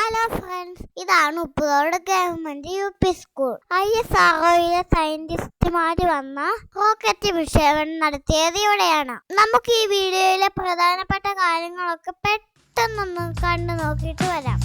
Hello friends, ഇതാണ് Upputhode government UP school. ISROയിലെ സയന്റിസ്റ്റുമാര് വന്ന rocket വിക്ഷേപണം നടത്തിയത് ഇവിടെയാണ്. നമുക്ക് ഈ വീഡിയോയിലെ പ്രധാനപ്പെട്ട കാര്യങ്ങളൊക്കെ പെട്ടെന്നൊന്ന് കണ്ടു നോക്കിയിട്ട് വരാം.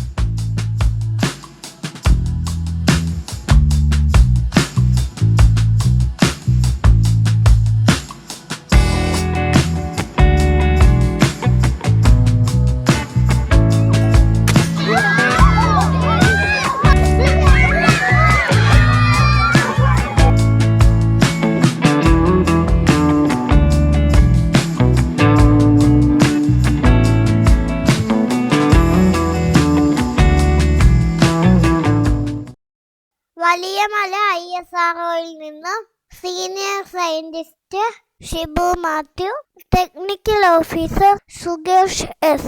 വലിയമല ISROയിൽ നിന്ന് senior scientist Shibu Mathew, technical officer Sukesh S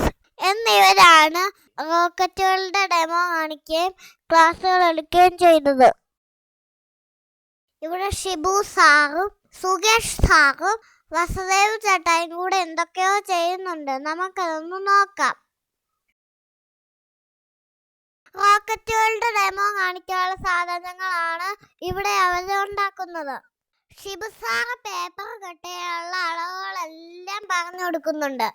എന്നിവരാണ് റോക്കറ്റുകളുടെ ഡെമോ കാണിക്കുകയും ക്ലാസ്സുകൾ എടുക്കുകയും ചെയ്തത്. ഇവിടെ ഷിബു സാറും സുകേഷ് സാറും വസുദേവ് ചേട്ടായും കൂടെ എന്തൊക്കെയോ ചെയ്യുന്നുണ്ട്. നമുക്കതൊന്ന് നോക്കാം. റോക്കറ്റുകളുടെ ഡെമോ കാണിക്കാനുള്ള സാധനങ്ങളാണ് ഇവിടെ അവർ ഉണ്ടാക്കുന്നത്. ഷിബു സാറ് പേപ്പർ കെട്ടിയുള്ള അളവുകളെല്ലാം പറഞ്ഞു കൊടുക്കുന്നുണ്ട്.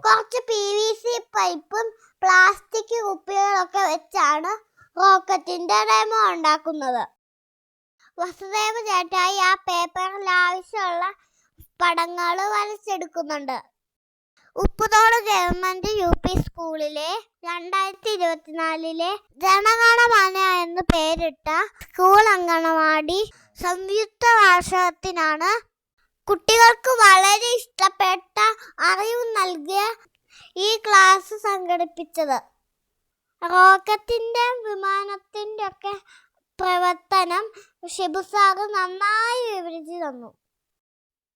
കുറച്ച് PVC പൈപ്പും പ്ലാസ്റ്റിക് കുപ്പികളൊക്കെ വെച്ചാണ് റോക്കറ്റിന്റെ ഡെമോ ഉണ്ടാക്കുന്നത്. വസുദേവ് ചേട്ടായി ആ പേപ്പറിൽ ആവശ്യമുള്ള പടങ്ങൾ വരച്ചെടുക്കുന്നുണ്ട്. ഉപ്പുതോട് ഗവൺമെന്റ് UP സ്കൂളിലെ 2024 ജനഗണമന എന്ന് പേരിട്ട സ്കൂൾ അങ്കണവാടി സംയുക്ത വാർഷികത്തിനാണ് കുട്ടികൾക്ക് വളരെ ഇഷ്ടപ്പെട്ട അറിവ് നൽകിയ ഈ ക്ലാസ് സംഘടിപ്പിച്ചത്. റോക്കറ്റിന്റെ വിമാനത്തിന്റെ ഒക്കെ പ്രവർത്തനം ഷിബു സാറ് നന്നായി വിവരിച്ചു തന്നു.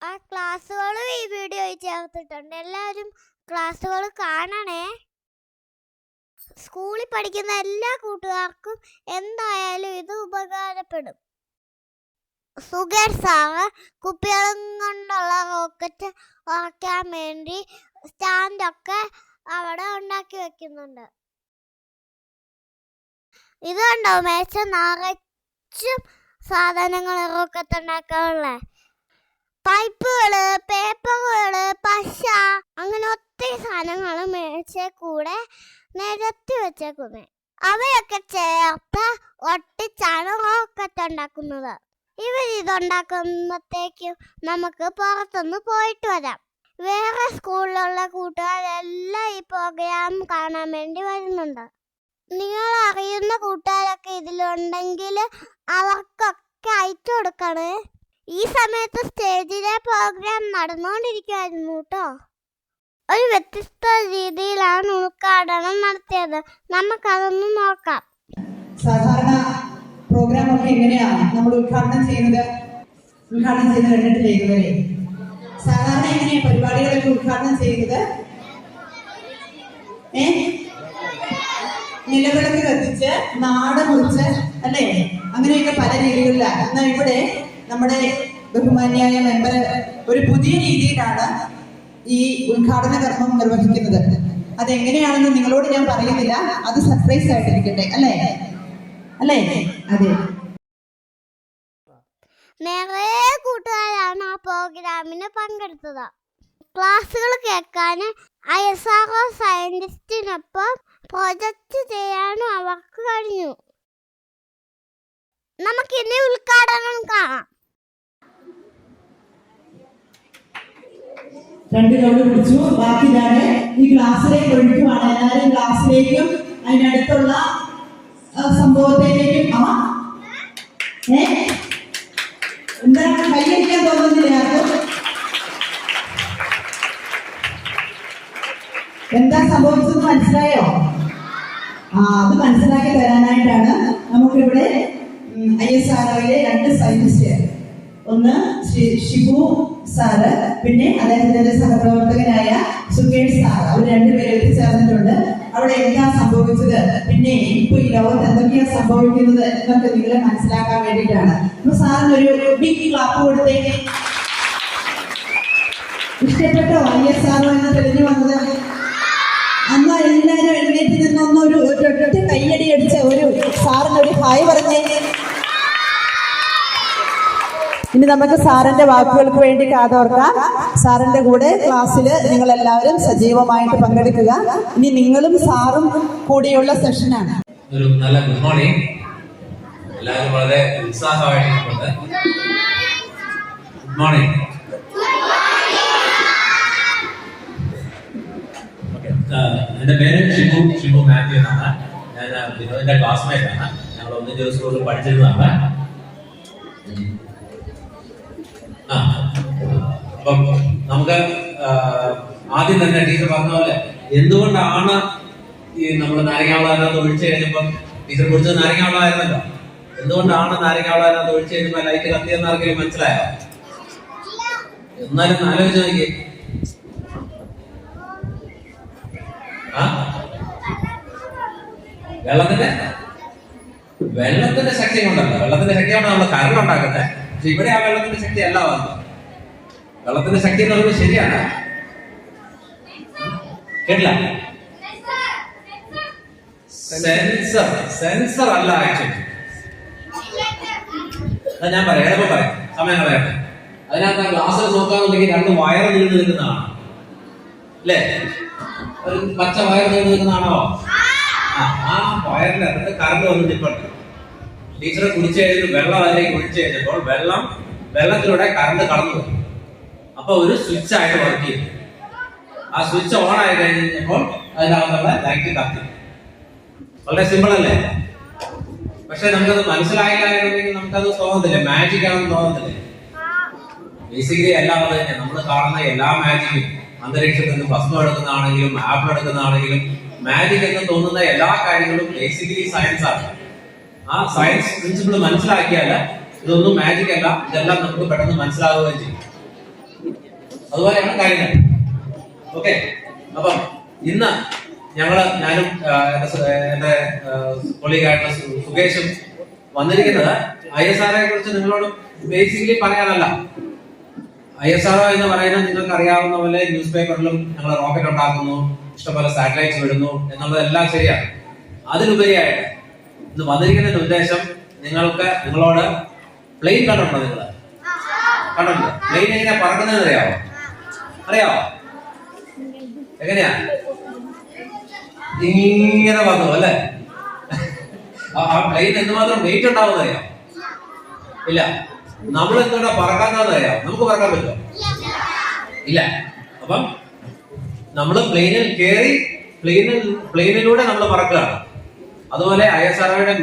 ആ ക്ലാസ്സുകളും ഈ വീഡിയോയിൽ ചേർത്തിട്ടുണ്ട്. എല്ലാവരും ക്ലാസ്സുകൾ കാണണേ. സ്കൂളിൽ പഠിക്കുന്ന എല്ലാ കൂട്ടുകാർക്കും എന്തായാലും ഇത് ഉപകാരപ്പെടും. സുകേഷ് സാറ് കുപ്പികളും കൊണ്ടുള്ള റോക്കറ്റ് ഉറക്കാൻ വേണ്ടി സ്റ്റാൻഡൊക്കെ അവിടെ ഉണ്ടാക്കി വെക്കുന്നുണ്ട്. ഇത് കണ്ടോ, മേശ നിറച്ചും സാധനങ്ങൾ റോക്കറ്റ് ഉണ്ടാക്കാനുള്ള പൈപ്പുകള്, പേപ്പറുകള്, പശ, അങ്ങനെ ഒത്തിരി സാധനങ്ങൾ മേടിച്ച കൂടെ നിരത്തി വെച്ചേക്കുന്നത്. അവയൊക്കെ ചേർത്ത് ഒട്ടിച്ചാണ് റോക്കറ്റ് ഉണ്ടാക്കുന്നത്. ഇവരിതുണ്ടാക്കുമ്പോഴത്തേക്കും നമുക്ക് പുറത്തൊന്ന് പോയിട്ട് വരാം. വേറെ സ്കൂളിലുള്ള കൂട്ടുകാരെല്ലാം ഈ പ്രോഗ്രാം കാണാൻ വേണ്ടി വരുന്നുണ്ട്. നിങ്ങൾ അറിയുന്ന കൂട്ടുകാരൊക്കെ ഇതിലുണ്ടെങ്കിൽ അവർക്കൊക്കെ അയച്ചു കൊടുക്കണേ. ഈ സമയത്ത് സ്റ്റേജിലെ പ്രോഗ്രാം നടന്നുകൊണ്ടിരിക്കുമായിരുന്നു കേട്ടോ. ഒരു വ്യത്യസ്ത രീതിയിലാണ് ഉദ്ഘാടനം നടത്തിയത്. നമുക്കതൊന്ന് നോക്കാം. സാധാരണ പ്രോഗ്രാം ഒക്കെ എങ്ങനെയാണ് നമ്മൾ ഉദ്ഘാടനം ചെയ്ത് കണ്ടിട്ട് ചെയ്യുന്നവരെ? സാധാരണ എങ്ങനെയാ പരിപാടികളൊക്കെ ഉദ്ഘാടനം ചെയ്യുന്നത്? നിലവിളക്ക് കത്തിച്ച്, നാട മുറിച്ച്, അല്ലേ? അങ്ങനെയൊക്കെ പല രീതികളിലാണ്. എന്നാൽ ഇവിടെ നമ്മുടെ ബഹുമാന്യായ മെമ്പർ ഒരു പുതിയ രീതിയിലാണ് ഈ ഉദ്ഘാടന കർമ്മം നിർവഹിക്കുന്നത്. അതെങ്ങനെയാണെന്ന് നിങ്ങളോട് ഞാൻ പറയുന്നില്ല, അത് സർപ്രൈസ് ആയിട്ടിരിക്കട്ടെ, അല്ലേ? അതെ. നിറയെ കൂട്ടുകാരാണ് ആ പ്രോഗ്രാമിന് പങ്കെടുത്തത്. ക്ലാസ്സുകൾ കേൾക്കാൻ ISRO സയന്റിസ്റ്റിനൊപ്പം പ്രൊജക്റ്റ് ചെയ്യാനും അവർക്ക് കഴിഞ്ഞു. നമുക്കിനി ഉദ്ഘാടനം കാണാം. 2 റൗണ്ട് പിടിച്ചു. ബാക്കി ഈ ക്ലാസ്സിലേക്ക് ഒഴിക്കുവാണ്. എല്ലാവരും ക്ലാസ്സിലേക്കും അതിനടുത്തുള്ള സംഭവത്തിലേക്കും എന്താണ് കൈയടിക്കാൻ തോന്നുന്നില്ല ആർക്കും? എന്താ സംഭവിച്ചെന്ന് മനസ്സിലായോ? അത് മനസ്സിലാക്കി തരാനായിട്ടാണ് നമുക്കിവിടെ ISROയിലെ 2 സയന്റിസ്റ്റ്, ഒന്ന് ഷിബു സാറ്, പിന്നെ അദ്ദേഹത്തിന്റെ സഹപ്രവർത്തകനായ സുകേഷ് സാർ, അവർ 2 പേര് എത്തിച്ചേർന്നിട്ടുണ്ട്. അവിടെ എന്താ സംഭവിച്ചത്, പിന്നെ ഇപ്പൊ ഈ ലോകത്ത് എന്തൊക്കെയാ സംഭവിക്കുന്നത് എന്നൊക്കെ നിങ്ങളെ മനസ്സിലാക്കാൻ വേണ്ടിയിട്ടാണ്. അപ്പൊ സാറിനൊരു ബിഗ് ക്ലാപ്പ് കൊടുത്തേ. ഇഷ്ടപ്പെട്ടോ ISRO എന്ന് തെളിഞ്ഞു വന്നത്? അന്ന് എല്ലാവരും എഴുന്നേറ്റ് നിന്നൊന്ന് ഒരു ഒറ്റ കയ്യടി അടിച്ച ഒരു സാറിന് ഒരു ഹായ് പറഞ്ഞേ. ഇനി നമുക്ക് സാറിന്റെ വാക്കുകൾക്ക് വേണ്ടി കാതോർക്കാം. സാറിന്റെ കൂടെ ക്ലാസ്സിൽ നിങ്ങൾ എല്ലാവരും സജീവമായിട്ട് പങ്കെടുക്കുക. ഇനി നിങ്ങളും സാറും കൂടിയുള്ള സെഷനാണ്. ഒരു നല്ല ഗുഡ് മോർണിംഗ്. എല്ലാവരും വളരെ ഉത്സാഹമായിട്ടുണ്ട്. Good morning. എന്റെ പേര് ഷിബു മാത്യു എന്നാണ്. ഞാൻ വിനോദിന്റെ ക്ലാസ്മേറ്റ് ആണ്. ഞങ്ങൾ ഒന്നിന്റെ സ്കൂളിൽ പഠിച്ചിരുന്നതാണ്. അപ്പം നമുക്ക് ആദ്യം തന്നെ ടീച്ചർ പറഞ്ഞ പോലെ എന്തുകൊണ്ടാണ് ഈ നമ്മൾ നാരങ്ങാവളതിനകത്ത് ഒഴിച്ചു കഴിഞ്ഞപ്പം ടീച്ചർ കുടിച്ചത് നാരങ്ങാവളമായിരുന്നല്ലോ. എന്തുകൊണ്ടാണ് നാരങ്ങാവളതിനകത്ത് ഒഴിച്ചു കഴിഞ്ഞപ്പോ ലൈറ്റ് കത്തിയെന്ന് ആർക്കെങ്കിലും മനസ്സിലായോ? എന്നാലും ആലോചിച്ച് നോക്കിയേ. വെള്ളത്തിന്റെ ശക്തി കൊണ്ടല്ല. വെള്ളത്തിന്റെ ശക്തി കൊണ്ട് നമ്മൾ കറണ്ട് ഉണ്ടാക്കുന്നത്. പക്ഷെ ഇവിടെ ആ വെള്ളത്തിന്റെ ശക്തി അല്ല വന്നത്. വെള്ളത്തിന്റെ ശക്തി എന്ന് പറയുന്നത് ശരിയാണ്. കേട്ടില്ല? സെൻസർ അല്ല ആക്ച്വലി. ഞാൻ പറയാം, എളുപ്പം പറയാം, സമയം കളയട്ടെ. അതിനകത്ത് ആ ഗ്ലാസ്സിൽ നോക്കാന്നുണ്ടെങ്കിൽ രണ്ട് വയർ നീണ്ടു നിൽക്കുന്നതാണ് അല്ലേ? ഒരു പച്ച വയർ നീണ്ടു നിൽക്കുന്നതാണോ? ആ വയറിന്റെ അകത്ത് കറണ്ട് വന്ന് നിൽപ്പുണ്ട്. ടീച്ചറെ കുടിച്ചു കഴിഞ്ഞിട്ട് വെള്ളം അതിലേക്ക് ഒഴിച്ചു കഴിഞ്ഞപ്പോൾ വെള്ളത്തിലൂടെ കറണ്ട് കടന്നു പോയി. അപ്പൊ ഒരു സ്വിച്ച് ആയിട്ട് വർക്ക് ചെയ്തു. ആ സ്വിച്ച് ഓൺ ആയി കഴിഞ്ഞപ്പോൾ അതിനകത്തുള്ള ലൈറ്റ് കത്തി. വളരെ സിമ്പിൾ അല്ലേ? പക്ഷെ നമുക്കത് മനസ്സിലായില്ല എന്നുണ്ടെങ്കിൽ നമുക്കത് തോന്നത്തില്ലേ, മാജിക് ആണെന്ന് തോന്നത്തില്ലേ? ബേസിക്കലി എല്ലാം അത് തന്നെ. നമ്മൾ കാണുന്ന എല്ലാ മാജിക്കും, അന്തരീക്ഷത്തിൽ നിന്ന് ഭസ്മം എടുക്കുന്നതാണെങ്കിലും ആപ്പിൾ എടുക്കുന്നതാണെങ്കിലും മാജിക് എന്ന് തോന്നുന്ന എല്ലാ കാര്യങ്ങളും ബേസിക്കലി സയൻസ് ആണ്. ആ സയൻസ് പ്രിൻസിപ്പിൾ മനസ്സിലാക്കിയാൽ ഇതൊന്നും മാജിക് അല്ല, ഇതെല്ലാം നമുക്ക് പെട്ടെന്ന് മനസ്സിലാവുകയും ചെയ്യും. അതുപോലെയാണ് കാര്യങ്ങൾ. ഓക്കെ, അപ്പം ഇന്ന് ഞാനും എന്റെ കൊളീഗായിട്ടുള്ള സുകേഷും വന്നിരിക്കുന്നത് ISRO കുറിച്ച് നിങ്ങളോട് ബേസിക്കലി പറയാനല്ല. ISRO എന്ന് പറയുന്നത് നിങ്ങൾക്ക് അറിയാവുന്ന പോലെ ന്യൂസ് പേപ്പറിലും ഞങ്ങൾ റോക്കറ്റ് ഉണ്ടാക്കുന്നു, ഇഷ്ടംപോലെ സാറ്റലൈറ്റ്സ് വിടുന്നു എന്നുള്ളതെല്ലാം ശരിയാണ്. അതിലുപരിയായിട്ട് ഇന്ന് വന്നിരിക്കുന്നതിന്റെ ഉദ്ദേശം നിങ്ങളോട് പ്ലെയിൻ കണ്ടിട്ടുണ്ടോ? നിങ്ങൾ കണ്ടിട്ടുണ്ട്? പ്ലെയിൻ എങ്ങനെയാ പറക്കുന്നതെന്ന് അറിയാവോ? എങ്ങനെയാ? ഇങ്ങനെ വന്നു അല്ലെ? ആ പ്ലെയിൻ എന്തുമാത്രം വെയിറ്റ് ഉണ്ടാവുന്ന അറിയാം? ഇല്ല. നമ്മൾ എന്തുകൊണ്ടാ പറക്കാത്തതെന്ന് അറിയാം? നമുക്ക് പറക്കാൻ പറ്റുമോ? ഇല്ല. അപ്പം നമ്മൾ പ്ലെയിനിൽ കയറി പ്ലെയിനിലൂടെ നമ്മൾ പറക്കുകയാണ്. അതുപോലെ ISROയുടെ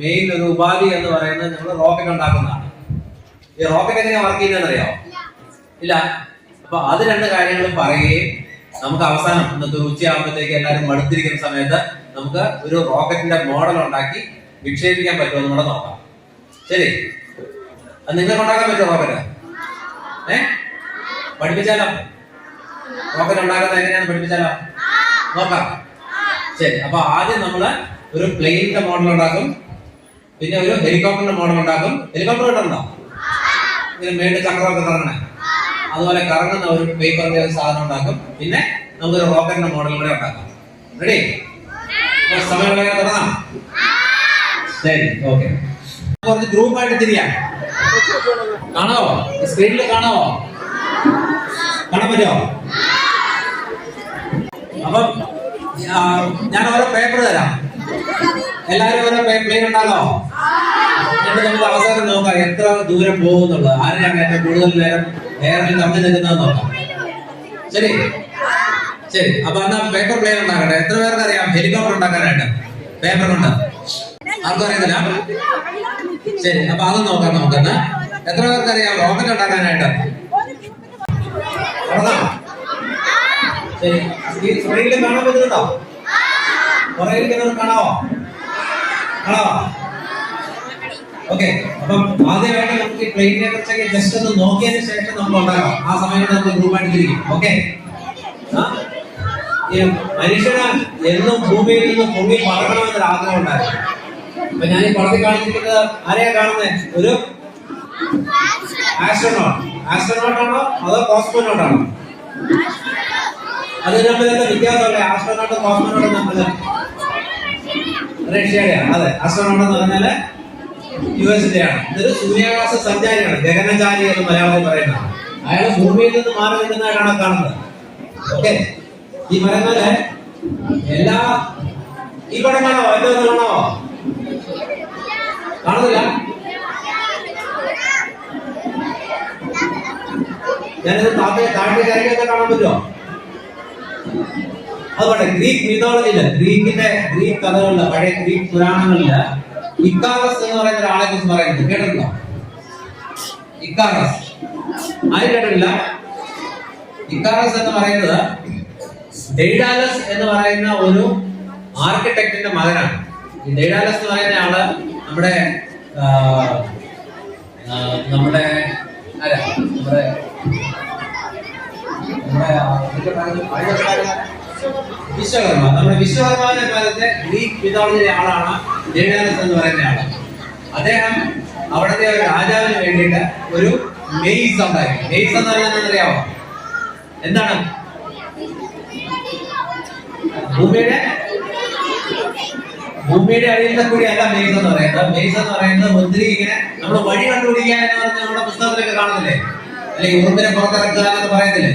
മെയിൻ ഒരു ഉപാധി എന്ന് പറയുന്നത് നമ്മൾ റോക്കറ്റ് ഉണ്ടാക്കുന്നതാണ്. ഈ റോക്കറ്റ് എങ്ങനെയാ വർക്ക് ചെയ്യുന്നതെന്ന് അറിയാമോ? ഇല്ല. അപ്പൊ അത് രണ്ട് കാര്യങ്ങളും പറയുകയും നമുക്ക് അവസാനം ഇന്നത്തെ ഉച്ചയാകുമ്പോഴത്തേക്ക് എല്ലാവരും മടുത്തിരിക്കുന്ന സമയത്ത് നമുക്ക് ഒരു റോക്കറ്റിന്റെ മോഡൽ ഉണ്ടാക്കി വിക്ഷേപിക്കാൻ പറ്റുമോ എന്ന് കൂടെ നോക്കാം. ശരി, അത് നിങ്ങൾക്ക് ഉണ്ടാക്കാൻ പറ്റുമോ റോക്കറ്റ്? പഠിപ്പിച്ചാലോ? റോക്കറ്റ് ഉണ്ടാക്കുന്നത് എങ്ങനെയാണ് പഠിപ്പിച്ചാലോ? നോക്കാം. ശരി, അപ്പൊ ആദ്യം നമ്മള് ഒരു പ്ലെയിനിന്റെ മോഡൽ ഉണ്ടാക്കും, പിന്നെ ഒരു ഹെലികോപ്റ്ററിന്റെ മോഡൽ ഉണ്ടാക്കും. ഹെലികോപ്റ്റർ കിട്ടുന്നുണ്ടോ? ഇങ്ങനെ മേളിൽ ചക്രമൊക്കെ കറങ്ങണേ, അതുപോലെ കറങ്ങുന്ന ഒരു പേപ്പറിന്റെ ഒരു സാധനം ഉണ്ടാക്കും. പിന്നെ നമുക്കൊരു റോക്കറ്റിന്റെ മോഡൽ കൂടെ ഉണ്ടാക്കാം. റെഡി? സമയം തുടങ്ങാം. ശരി, ഓക്കെ. കുറച്ച് ഗ്രൂപ്പായിട്ട് തിരിയാം. കാണാവോ? സ്ക്രീനിൽ കാണാവോ? കാണാൻ പറ്റുമോ? അപ്പം ഞാൻ ഓരോ പേപ്പർ തരാം. എല്ലാവരും ഓരോ പ്ലെയിൻ ഉണ്ടാകാമോ? എന്നിട്ട് നമുക്ക് അവസാനം നോക്കാം എത്ര ദൂരം പോകുന്നുള്ളത്, ആരെയാണ് ഏറ്റവും കൂടുതൽ നേരം എയറിൽ തമ്മിൽ നിൽക്കുന്നത് നോക്കാം. ശരി, അപ്പൊ എന്നാ പേപ്പർ പ്ലെയിൻ ഉണ്ടാക്കട്ടെ. എത്ര പേർക്ക് അറിയാം ഹെലികോപ്റ്റർ ഉണ്ടാക്കാനായിട്ട് പേപ്പർ കൊണ്ട്? ആർക്കും അറിയത്തില്ല? ശരി, അപ്പൊ അത് നോക്കാം നമുക്കെന്ന്. എത്ര പേർക്ക് അറിയാം റോക്കറ്റ് ഉണ്ടാക്കാനായിട്ട്? ശരി, സ്ക്രീനിൽ കാണാൻ പറ്റുന്നുണ്ടോ? കുറെ ഇരിക്കുന്നവർ കാണാവോ? ഓക്കെ, അപ്പം ആദ്യമായിട്ട് നമുക്ക് ഈ പ്ലെയിനിനെ കുറിച്ചൊക്കെ ജസ്റ്റ് ഒന്ന് നോക്കിയതിന് ശേഷം നമുക്ക് ഉണ്ടാകാം. ആ സമയത്ത് നമുക്ക് ഗ്രൂപ്പായിട്ട് തിരിക്കും. ഓക്കെ, മനുഷ്യന് എന്നും ഭൂമിയിൽ നിന്ന് പൊങ്ങി പറക്കണമെന്നൊരു ആഗ്രഹം ഉണ്ടായിരുന്നു. അപ്പൊ ഞാൻ ഈ പടത്തിൽ കാണിച്ചിരിക്കുന്നത് ആരെയാ കാണുന്നത്? ഒരു ആസ്ട്രോനോട്ട് ആണോ അതോ കോസ്മോനോട്ട് ആണോ? അത് തമ്മിലൊക്കെ വ്യത്യാസമുള്ള ആസ്ട്രോനോട്ടും കോസ്മോനോട്ടും തമ്മിൽ. റഷ്യയുടെയാണ്. അതെ, ആസ്ട്രോനോട്ട് എന്ന് പറഞ്ഞാല് US-ന്റെ ആണ്. ഇതൊരു സൂര്യാകാശ സഞ്ചാരിയാണ്, ഗഗനചാരി എന്ന് മലയാളത്തിൽ പറയുന്നത്. അയാൾ ഭൂമിയിൽ നിന്ന് മാറി നിൽക്കുന്നതായിട്ടാണ് കാണുന്നത്. ഓക്കെ, ഈ പറയുന്നത് എല്ലാ ഈ പടം കാണോ? എന്റെ കാണോ? കാണുന്നില്ല? ഞാനിത് താഴെ കാര്യങ്ങളൊക്കെ കാണാൻ പറ്റുമോ? അതുപോലെ ഗ്രീക്ക് മീതോളജിയില്, ഗ്രീക്ക് കഥകളില്, പഴയ ഗ്രീക്ക് പുരാണങ്ങളില് ഇക്കാറസ് എന്ന് പറയുന്ന ഒരാളെ കുറിച്ച് പറയുന്നത് കേട്ടിട്ടുണ്ടോ? ഇക്കാറസ് ആരും കേട്ടിട്ടില്ല? ഇക്കാറസ് എന്ന് പറയുന്നത് ഡെയ്ഡാലസ് എന്ന് പറയുന്ന ഒരു ആർക്കിടെക്റ്റിന്റെ മകനാണ്. ഈ ഡെയ്ഡാലസ് എന്ന് പറയുന്ന ആള് നമ്മുടെ നമ്മുടെ ആരാ വിശ്വകർമ്മ. നമ്മുടെ വിശ്വകർമാവിന്റെ കാലത്തെ ഗ്രീക്ക് മിഥോളജിയിലെ ആളാണ് ഡെയ്ഡാലസ് എന്ന് പറയുന്ന ആള്. അദ്ദേഹം അവിടുത്തെ ഒരു രാജാവിന് വേണ്ടിയിട്ട് ഒരു മെയ്സ് ഉണ്ടാക്കി. മെയ്സ് എന്ന് പറഞ്ഞാൽ അറിയാമോ? എന്താണ്? ഭൂമിയുടെ അടിയിലത്തെ കൂടി അല്ല മെയ്സ് എന്ന് പറയുന്നത്. മെയ്സ് എന്ന് പറയുന്നത് മുന്തിരി ഇങ്ങനെ നമ്മൾ വഴി കണ്ടുപിടിക്കുക എന്ന് പറഞ്ഞാൽ നമ്മുടെ പുസ്തകത്തിലൊക്കെ കാണുന്നില്ലേ? അല്ലെങ്കിൽ ഉറുമ്പിനെ പുറത്തിറക്കുക എന്നൊക്കെ പറയത്തില്ലേ?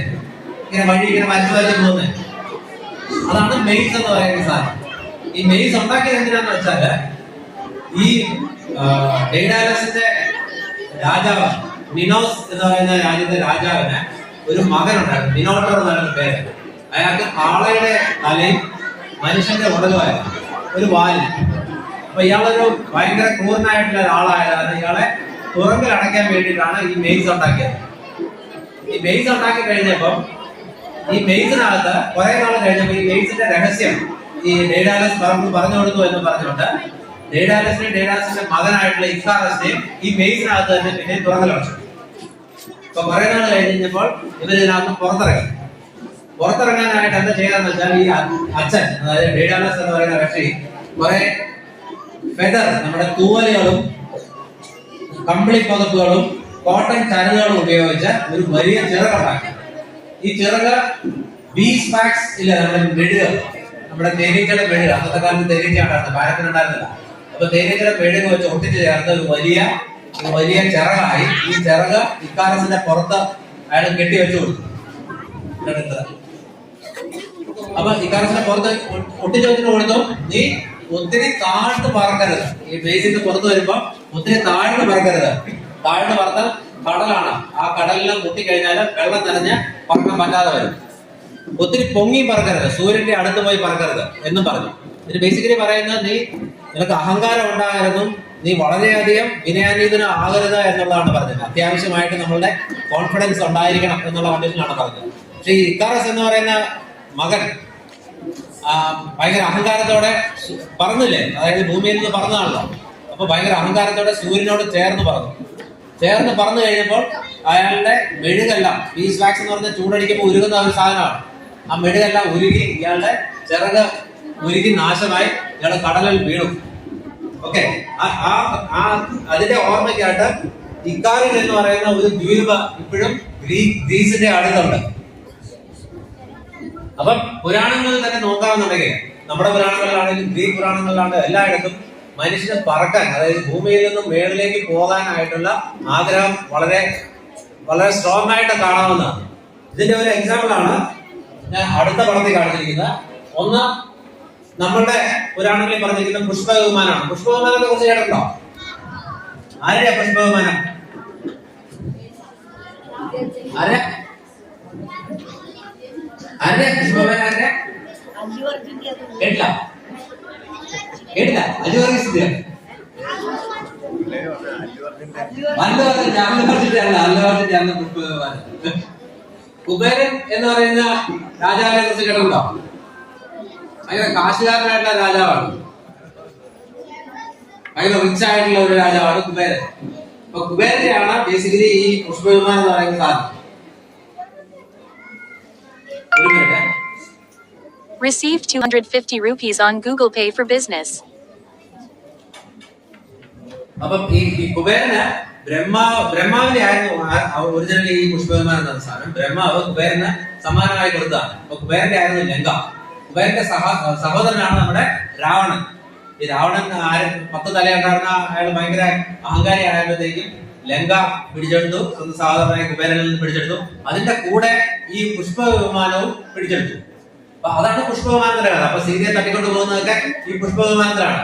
ഇങ്ങനെ വഴി ഇങ്ങനെ വരച്ചു പോകുന്നത്, അതാണ് മെയ്സ് എന്ന് പറയുന്ന സാധനം. ഈ മെയ്സ് ഉണ്ടാക്കിയത് എന്തിനാന്ന് വെച്ചാല് ഈ ഡെയ്ഡാലസിന്റെ രാജാവ് മിനോസ് എന്ന് പറയുന്ന രാജ്യത്തെ രാജാവിന് ഒരു മകനുണ്ടായിരുന്നു, മിനോട്ടർ എന്നാണ് പേര്. അയാൾക്ക് കാളയുടെ തലയും മനുഷ്യന്റെ ഉടലുമായിരുന്നു, ഒരു വാല്. അപ്പൊ ഇയാളൊരു ഭയങ്കര ക്രൂരനായിട്ടുള്ള ഒരാളായതാണ്. ഇയാളെ തുറങ്കിൽ അടയ്ക്കാൻ വേണ്ടിയിട്ടാണ് ഈ മെയ്സ് ഉണ്ടാക്കിയത്. ഈ മെയ്സ് ഉണ്ടാക്കി കഴിഞ്ഞപ്പോ ഈ മെയ്സിനകത്ത് കുറെ നാൾ കഴിഞ്ഞപ്പോ ഈ മെയ്സിന്റെ രഹസ്യം ഈ ഡെയ്ഡാലസ് പറഞ്ഞു കൊടുത്തു എന്ന് പറഞ്ഞുകൊണ്ട് ഡെയ്ഡാലസിന്റെ മകനായിട്ടുള്ള ഇക്കാറസിനെയും ഈ മെയ്സിനകത്ത് തന്നെ പിന്നെ തുറന്നലടച്ചു. അപ്പൊ കുറെ നാൾ കഴിഞ്ഞപ്പോൾ ഇവരിതിനകത്ത് പുറത്തിറങ്ങാനായിട്ട് എന്താ ചെയ്യാന്ന് വെച്ചാൽ ഈ അച്ഛൻ, അതായത് ഡെയ്ഡാലസ് എന്ന് പറയുന്ന കക്ഷി കുറെ ഫെദർ, നമ്മുടെ തൂവലുകളും കമ്പിളി പുതപ്പുകളും കോട്ടൺ ചരലുകളും ഉപയോഗിച്ച് ഒരു വലിയ ചിറകുണ്ടാക്കി. ഈ ചിറക് ബീസ് പാക്സ് ഇല്ല, നമ്മുടെ മെഴുക, നമ്മുടെ തേനീച്ചയുടെ മെഴുക, അന്നത്തെ കാലത്ത് തേനീച്ച ഉണ്ടായിരുന്നു, പാരത്തിനുണ്ടായിരുന്നില്ല. അപ്പൊ തേനീച്ചയുടെ മെഴുക വെച്ച് ഒട്ടിച്ച് ചേർത്ത് ഒരു വലിയ ചിറകായി. ഈ ചിറക് ഇക്കാറസിന്റെ പുറത്ത് അയാൾ കെട്ടിവെച്ചു കൊടുത്തു. അപ്പൊ ഇക്കാറസിന്റെ പുറത്ത് ഒട്ടിച്ചു വെച്ചിട്ട് കൊടുത്തു, നീ ഒത്തിരി താഴ്ന്നു പറക്കരുത്. ഈ ബേസിന്റെ പുറത്ത് വരുമ്പോ ഒത്തിരി താഴ്ന്നു പറക്കരുത്. താഴ്ന്നു പറത്താൽ കടലാണ്, ആ കടലിലും മുട്ടിക്കഴിഞ്ഞാൽ വെള്ളം നനഞ്ഞ് പറക്കാൻ പറ്റാതെ വരും. ഒത്തിരി പൊങ്ങി പറക്കരുത്, സൂര്യന്റെ അടുത്ത് പോയി പറക്കരുത് എന്നും പറഞ്ഞു. ഇത് ബേസിക്കലി പറയുന്നത് നിനക്ക് അഹങ്കാരം ഉണ്ടാകരുത്, നീ വളരെയധികം വിനയാനീതനം ആകരുത് എന്നുള്ളതാണ് പറഞ്ഞത്. അത്യാവശ്യമായിട്ട് നമ്മളുടെ കോൺഫിഡൻസ് ഉണ്ടായിരിക്കണം എന്നുള്ള കണ്ടീഷനാണ് പറഞ്ഞത്. പക്ഷെ ഈ ഇക്കാറസ് എന്ന് പറയുന്ന മകൻ ഭയങ്കര അഹങ്കാരത്തോടെ പറന്നില്ലേ, അതായത് ഭൂമിയിൽ നിന്ന് പറന്നതാണല്ലോ. അപ്പൊ ഭയങ്കര അഹങ്കാരത്തോടെ സൂര്യനോട് ചേർന്ന് പറന്നു കഴിഞ്ഞപ്പോൾ അയാളുടെ മെഴുകെല്ലാം, ബീസ് വാക്സ് എന്ന് പറഞ്ഞ ചൂടടിക്കുമ്പോൾ ഉരുകുന്ന ഒരു സാധനമാണ്. ആ മെഴുകെല്ലാം ഉരുകി ഇയാളുടെ ചിറക് ഉരുകി നാശമായി ഇയാൾ കടലിൽ വീണു. ഓക്കെ, അതിന്റെ ഓർമ്മയ്ക്കായിട്ട് ഇക്കാറിൻ എന്ന് പറയുന്ന ഒരു ദ്വീപ് ഇപ്പോഴും ഗ്രീസിന്റെ അടുത്തുണ്ട്. അപ്പം പുരാണങ്ങളിൽ തന്നെ നോക്കാമെന്നുണ്ടെങ്കിൽ, നമ്മുടെ പുരാണങ്ങളിലാണെങ്കിലും ഗ്രീക്ക് പുരാണങ്ങളിലാണെങ്കിലും എല്ലായിടത്തും മനുഷ്യന് പറക്കാൻ, അതായത് ഭൂമിയിൽ നിന്നും മേളിലേക്ക് പോകാനായിട്ടുള്ള ആഗ്രഹം വളരെ വളരെ സ്ട്രോങ് ആയിട്ട് കാണാവുന്നതാണ്. ഇതിന്റെ ഒരു എക്സാമ്പിൾ ആണ് ഞാൻ അടുത്ത പടത്തിൽ കാണിച്ചിരിക്കുന്നത്. ഒന്ന് നമ്മളുടെ പുരാണങ്ങളിൽ പറഞ്ഞിരിക്കുന്ന പുഷ്പവിമാനമാണ്. പുഷ്പവിമാനത്തെ കുറിച്ച് കേട്ടിട്ടുണ്ടോ? ആരെയാ പുഷ്പവിമാനം? ആരെ പുഷ്പവിമാനം? കേട്ടില്ല? അല്ലു വർഗീസ് കുബേരൻ എന്ന് പറയുന്ന രാജാവിനെ കുറിച്ച് കേട്ടിട്ടുണ്ടോ? ഭയങ്കര കാശുകാരനായിട്ടുള്ള രാജാവാണ്, ഭയങ്കര റിച്ച് ആയിട്ടുള്ള ഒരു രാജാവാണ് കുബേരൻ. അപ്പൊ കുബേരനെയാണ് ബേസിക്കലി ഈ പുഷ്പവിമാനം എന്ന് പറയുന്ന സാധനം. ഒരു minute. Received 250 rupees on Google Pay for business. അപ്പം ഈ കുബേരന് ബ്രഹ്മാവിന്റെ ആയിരുന്നു ഒറിജിനലി ഈ പുഷ്പവിമാനം എന്ന സാധനം. ബ്രഹ്മാവ് കുബേരന് സമ്മാനമായി കൊടുത്തതാണ്. അപ്പൊ കുബേരന്റെ ആയിരുന്നു ലങ്ക. കുബേരന്റെ സഹോദരനാണ് നമ്മുടെ രാവണൻ. ഈ രാവണൻ 10 തലയുണ്ടായിരുന്ന അയാൾ ഭയങ്കര അഹങ്കാരി ആയപ്പോഴത്തേക്കും ലങ്ക പിടിച്ചെടുത്തു. സാധാരണ കുബേരനിൽ നിന്ന് പിടിച്ചെടുത്തു. അതിന്റെ കൂടെ ഈ പുഷ്പവിമാനവും പിടിച്ചെടുത്തു. അപ്പൊ അതാണ് പുഷ്പവിമാനത്തിന്റെ കഥ. അപ്പൊ സീതയെ തട്ടിക്കൊണ്ട് പോകുന്നതൊക്കെ ഈ പുഷ്പവിമാനത്തിലാണ്.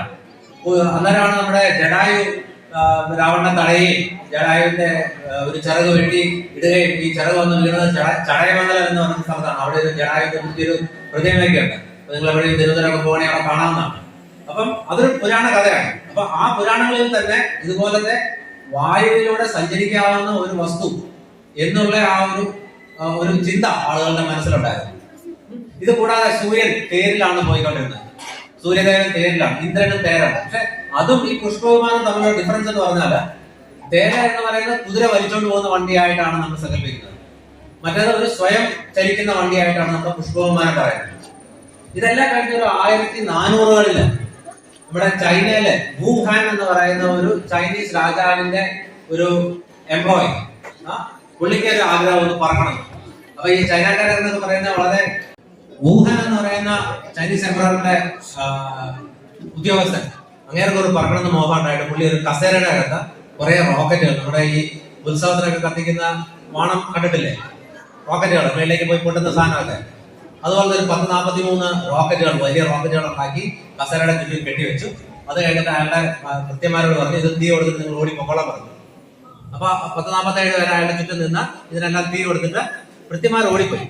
അന്നേരമാണ് നമ്മുടെ ജടായു രാവണനെ തടയുകയും ജടായുവിന്റെ ഒരു ചിറക് വെട്ടി ഇടുകയും ഈ ചിറക് വന്ന് വീണത് ചടയമംഗലം എന്ന് പറയുന്ന സ്ഥലത്താണ്. അവിടെ ഒരു ജടായുവിന്റെ ഒരു പ്രതിമയൊക്കെ ഉണ്ട്. നിങ്ങൾ എവിടെയും തിരുവനന്തപുരമൊക്കെ പോകണമെങ്കിൽ അവിടെ കാണാവുന്നതാണ്. അപ്പം അതൊരു പുരാണ കഥയാണ്. അപ്പൊ ആ പുരാണങ്ങളിൽ തന്നെ ഇതുപോലത്തെ വായുവിലൂടെ സഞ്ചരിക്കാവുന്ന ഒരു വസ്തു എന്നുള്ള ആ ഒരു ചിന്ത ആളുകളുടെ മനസ്സിലുണ്ടായിരുന്നു. ഇത് കൂടാതെ സൂര്യൻ തേരിലാണ് പോയിക്കൊണ്ടിരുന്നത്. സൂര്യദേവൻ തേരിലാണ്, ഇന്ദ്രനും തേരാണ്. പക്ഷെ അതും ഈ പുഷ്പവിമാനം തമ്മിലുള്ള ഡിഫറൻസ് എന്ന് പറഞ്ഞാൽ തേര എന്ന് പറയുന്നത് കുതിര വലിച്ചോണ്ട് പോകുന്ന വണ്ടിയായിട്ടാണ് നമ്മൾ സങ്കല്പിക്കുന്നത്. മറ്റേത് ഒരു സ്വയം ചലിക്കുന്ന വണ്ടിയായിട്ടാണ് നമ്മൾ പുഷ്പവിമാനം പറയുന്നത്. ഇതെല്ലാം കഴിഞ്ഞ ഒരു 1400-കളില് നമ്മുടെ ചൈനയിലെ വുഹാൻ എന്ന് പറയുന്ന ഒരു ചൈനീസ് രാജാവിന്റെ ഒരു എംപ്ലോയി, പുള്ളിക്ക് ഒരു ആഗ്രഹം ഒന്ന് പറക്കണം. അപ്പൊ ഈ ചൈനക്കാരെന്നൊക്കെ പറയുന്ന വളരെ വുഹാൻ എന്ന് പറയുന്ന ചൈനീസ് എംപററിന്റെ ഉദ്യോഗസ്ഥൻ അങ്ങേർക്ക് ഒരു പറക്കണമെന്ന് മോഹമുണ്ടായിട്ട് പുള്ളി ഒരു കസേരയുടെ അകത്ത് കുറെ റോക്കറ്റുകൾ, നമ്മുടെ ഈ ഉത്സവത്തിനൊക്കെ കത്തിക്കുന്ന വാണം കണ്ടിട്ടില്ലേ, റോക്കറ്റുകൾ മേളിലേക്ക് പോയി പൊട്ടുന്ന സാധനമൊക്കെ, അതുപോലെ ഒരു 1043 റോക്കറ്റുകൾ, വലിയ റോക്കറ്റുകൾ ഉണ്ടാക്കി കസേരയുടെ ചുറ്റും കെട്ടിവെച്ചു. അത് കഴിഞ്ഞിട്ട് അയാളുടെ കൃത്യന്മാരോട് പറഞ്ഞു ഇത് തീ കൊടുത്തിട്ട് നിങ്ങൾ ഓടി പൊക്കോളാൻ പറഞ്ഞു. അപ്പൊ 1047 വരെ അയാളുടെ ചുറ്റും നിന്ന് ഇതിനെല്ലാം തീ കൊടുത്തിട്ട് കൃത്യന്മാർ ഓടിപ്പോയി.